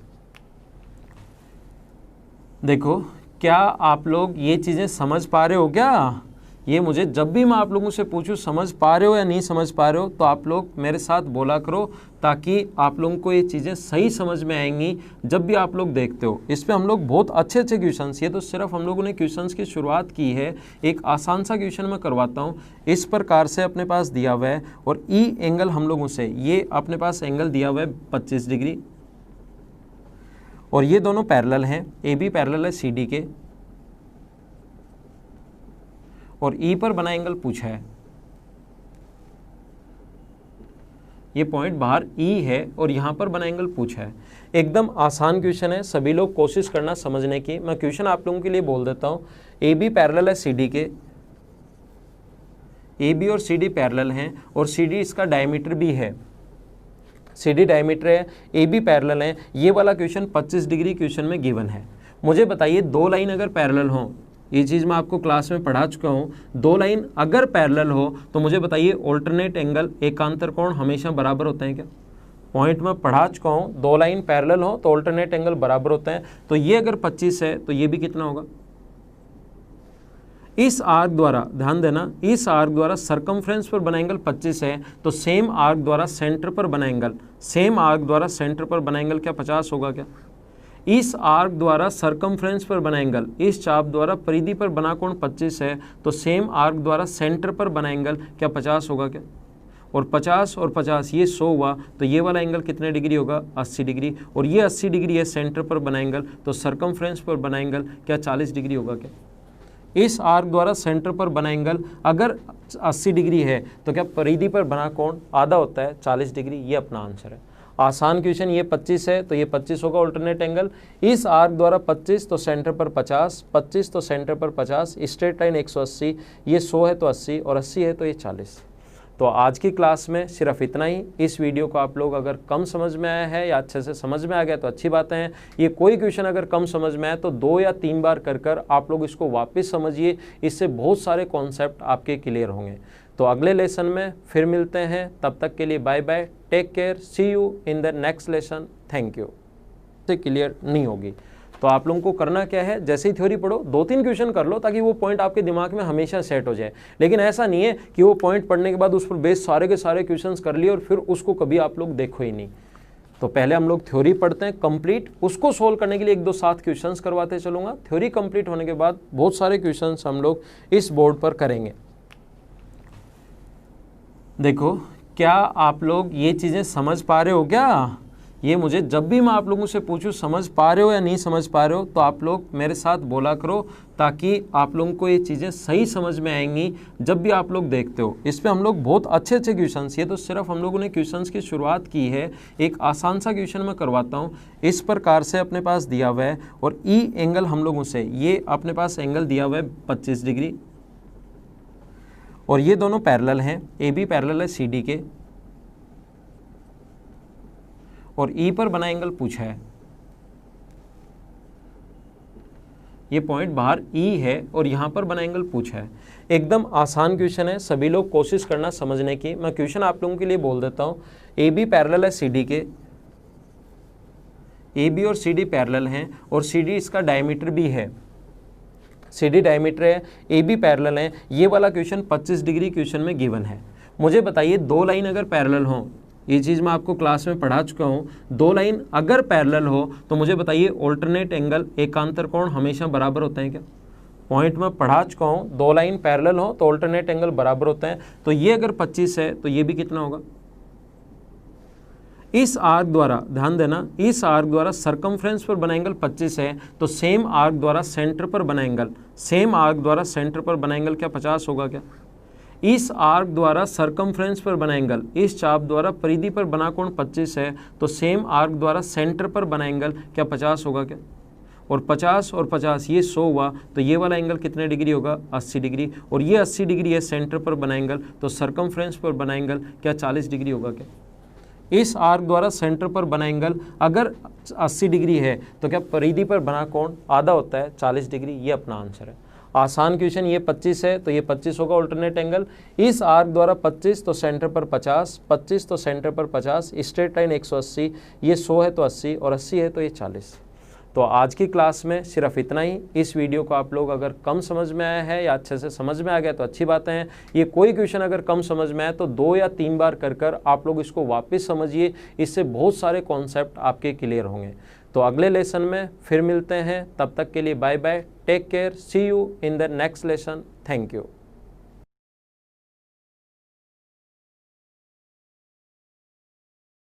देखो, क्या आप लोग ये चीज़ें समझ पा रहे हो क्या? ये मुझे जब भी मैं आप लोगों से पूछूं समझ पा रहे हो या नहीं समझ पा रहे हो, तो आप लोग मेरे साथ बोला करो ताकि आप लोगों को ये चीज़ें सही समझ में आएंगी जब भी आप लोग देखते हो। इस पे हम लोग बहुत अच्छे अच्छे क्वेश्चंस, ये तो सिर्फ हम लोगों ने क्वेश्चंस की शुरुआत की है। एक आसान सा क्वेश्चन मैं करवाता हूँ। इस प्रकार से अपने पास दिया हुआ है और ई एंगल हम लोगों से, ये अपने पास एंगल दिया हुआ है 25 डिग्री और ये दोनों पैरेलल हैं, ए बी पैरेलल है सी डी के और ई पर बना एंगल पूछा है। ये पॉइंट बाहर ई है और यहाँ पर बना एंगल पूछा है। एकदम आसान क्वेश्चन है, सभी लोग कोशिश करना समझने की। मैं क्वेश्चन आप लोगों के लिए बोल देता हूँ। ए बी पैरेलल है सी डी के, ए बी और सी डी पैरेलल हैं और सी डी इसका डायमीटर भी है, सी डी डायमीटर है, ए बी पैरेलल है। ये वाला क्वेश्चन 25 डिग्री क्वेश्चन में गिवन है। मुझे बताइए, दो लाइन अगर पैरेलल हो, ये चीज़ मैं आपको क्लास में पढ़ा चुका हूँ, दो लाइन अगर पैरेलल हो तो मुझे बताइए ऑल्टरनेट एंगल, एकांतर कोण हमेशा बराबर होते हैं क्या? पॉइंट में पढ़ा चुका हूँ, दो लाइन पैरेलल हो तो ऑल्टरनेट एंगल बराबर होते हैं। तो ये अगर 25 है तो ये भी कितना होगा? इस आर्क द्वारा, ध्यान देना, इस आर्क द्वारा सरकमफ्रेंस पर बना एंगल 25 है, तो सेम आर्क द्वारा सेंटर पर बना एंगल, सेम आर्क द्वारा सेंटर पर बना एंगल क्या 50 होगा क्या? इस आर्क द्वारा सरकमफ्रेंस पर बना एंगल, इस चाप द्वारा परिधि पर बना कोण 25 है, तो सेम आर्क द्वारा सेंटर पर बना एंगल क्या 50 होगा क्या? और 50 और 50 ये 100 हुआ, तो ये वाला एंगल कितने डिग्री होगा? 80 डिग्री। और ये 80 डिग्री है सेंटर पर बना एंगल, तो सरकमफ्रेंस पर बना एंगल क्या 40 डिग्री होगा क्या? इस आर्क द्वारा सेंटर पर बना एंगल अगर 80 डिग्री है तो क्या परिधि पर बना कोण आधा होता है 40 डिग्री। ये अपना आंसर है। आसान क्वेश्चन। ये 25 है तो ये 25 होगा अल्टरनेट एंगल। इस आर्क द्वारा 25 तो सेंटर पर 50, 25 तो सेंटर पर 50, स्ट्रेट लाइन 180, ये 100 है तो 80 और 80 है तो ये 40। तो आज की क्लास में सिर्फ इतना ही। इस वीडियो को आप लोग अगर कम समझ में आया है या अच्छे से समझ में आ गया तो अच्छी बातें हैं। ये कोई क्वेश्चन अगर कम समझ में आए तो 2 या 3 बार कर आप लोग इसको वापस समझिए, इससे बहुत सारे कॉन्सेप्ट आपके क्लियर होंगे। तो अगले लेसन में फिर मिलते हैं, तब तक के लिए bye bye, take care, see you in the next lesson, thank you. से क्लियर नहीं होगी तो आप लोगों को करना क्या है, जैसे ही थ्योरी पढ़ो 2-3 क्वेश्चन कर लो ताकि वो पॉइंट आपके दिमाग में हमेशा सेट हो जाए। लेकिन ऐसा नहीं है कि वो पॉइंट पढ़ने के बाद उस पर बेस सारे के सारे क्वेश्चंस कर लिए और फिर उसको कभी आप लोग देखो ही नहीं। तो पहले हम लोग थ्योरी पढ़ते हैं कंप्लीट, उसको सोल्व करने के लिए 1-2 7 क्वेश्चंस करवाते चलूंगा। थ्योरी कंप्लीट होने के बाद बहुत सारे क्वेश्चंस हम लोग इस बोर्ड पर करेंगे। देखो, क्या आप लोग ये चीज़ें समझ पा रहे हो क्या? ये मुझे जब भी मैं आप लोगों से पूछूं समझ पा रहे हो या नहीं समझ पा रहे हो, तो आप लोग मेरे साथ बोला करो ताकि आप लोगों को ये चीज़ें सही समझ में आएंगी जब भी आप लोग देखते हो। इस पे हम लोग बहुत अच्छे अच्छे क्वेश्चंस, ये तो सिर्फ हम लोगों ने क्वेश्चंस की शुरुआत की है। एक आसान सा क्वेश्चन मैं करवाता हूँ। इस प्रकार से अपने पास दिया हुआ है और ई एंगल हम लोगों से, ये अपने पास एंगल दिया हुआ है 25 डिग्री और ये दोनों पैरेलल हैं। ए बी पैरेलल है सी डी के और ई पर बना एंगल पूछा है। ये पॉइंट बाहर ई है और यहाँ पर बना एंगल पूछा है। एकदम आसान क्वेश्चन है, सभी लोग कोशिश करना समझने की। मैं क्वेश्चन आप लोगों के लिए बोल देता हूँ। ए बी पैरेलल है सी डी के, ए बी और सी डी पैरेलल हैं और सी डी इसका डायमीटर भी है, सी डी डायमीटर है, ए बी पैरेलल है। ये वाला क्वेश्चन 25 डिग्री क्वेश्चन में गिवन है। मुझे बताइए 2 लाइन अगर पैरेलल हो, ये चीज़ मैं आपको क्लास में पढ़ा चुका हूँ। 2 लाइन अगर पैरेलल हो तो मुझे बताइए ऑल्टरनेट एंगल, एकांतर कोण हमेशा बराबर होते हैं क्या? पॉइंट में पढ़ा चुका हूँ, 2 लाइन पैरेलल हो तो ऑल्टरनेट एंगल बराबर होते हैं। तो ये अगर 25 है तो ये भी कितना होगा? इस आर्क द्वारा, ध्यान देना, इस आर्क द्वारा सरकमफ्रेंस पर बना एंगल 25 है, तो सेम आर्क द्वारा सेंटर पर बना एंगल, सेम आर्क द्वारा सेंटर पर बना एंगल क्या 50 होगा क्या? इस आर्क द्वारा सरकमफ्रेंस पर बना एंगल, इस चाप द्वारा परिधि पर बना कोण 25 है, तो सेम आर्क द्वारा सेंटर पर बना एंगल क्या 50 होगा क्या? और 50 और 50 ये 100 हुआ, तो ये वाला एंगल कितने डिग्री होगा? 80 डिग्री। और ये 80 डिग्री है सेंटर पर बना एंगल, तो सरकमफ्रेंस पर बना एंगल क्या 40 डिग्री होगा क्या? इस आर्क द्वारा सेंटर पर बना एंगल अगर 80 डिग्री है तो क्या परिधि पर बना कोण आधा होता है 40 डिग्री। ये अपना आंसर है। आसान क्वेश्चन। ये 25 है तो ये 25 होगा अल्टरनेट एंगल। इस आर्क द्वारा 25 तो सेंटर पर 50, 25 तो सेंटर पर 50, स्ट्रेट लाइन 180, ये 100 है तो 80 और 80 है तो ये 40। तो आज की क्लास में सिर्फ इतना ही। इस वीडियो को आप लोग अगर कम समझ में आया है या अच्छे से समझ में आ गया तो अच्छी बातें हैं। ये कोई क्वेश्चन अगर कम समझ में आए तो 2 या 3 बार कर आप लोग इसको वापस समझिए, इससे बहुत सारे कॉन्सेप्ट आपके क्लियर होंगे। तो अगले लेसन में फिर मिलते हैं, तब तक के लिए bye bye, take care, see you in the next lesson, thank you.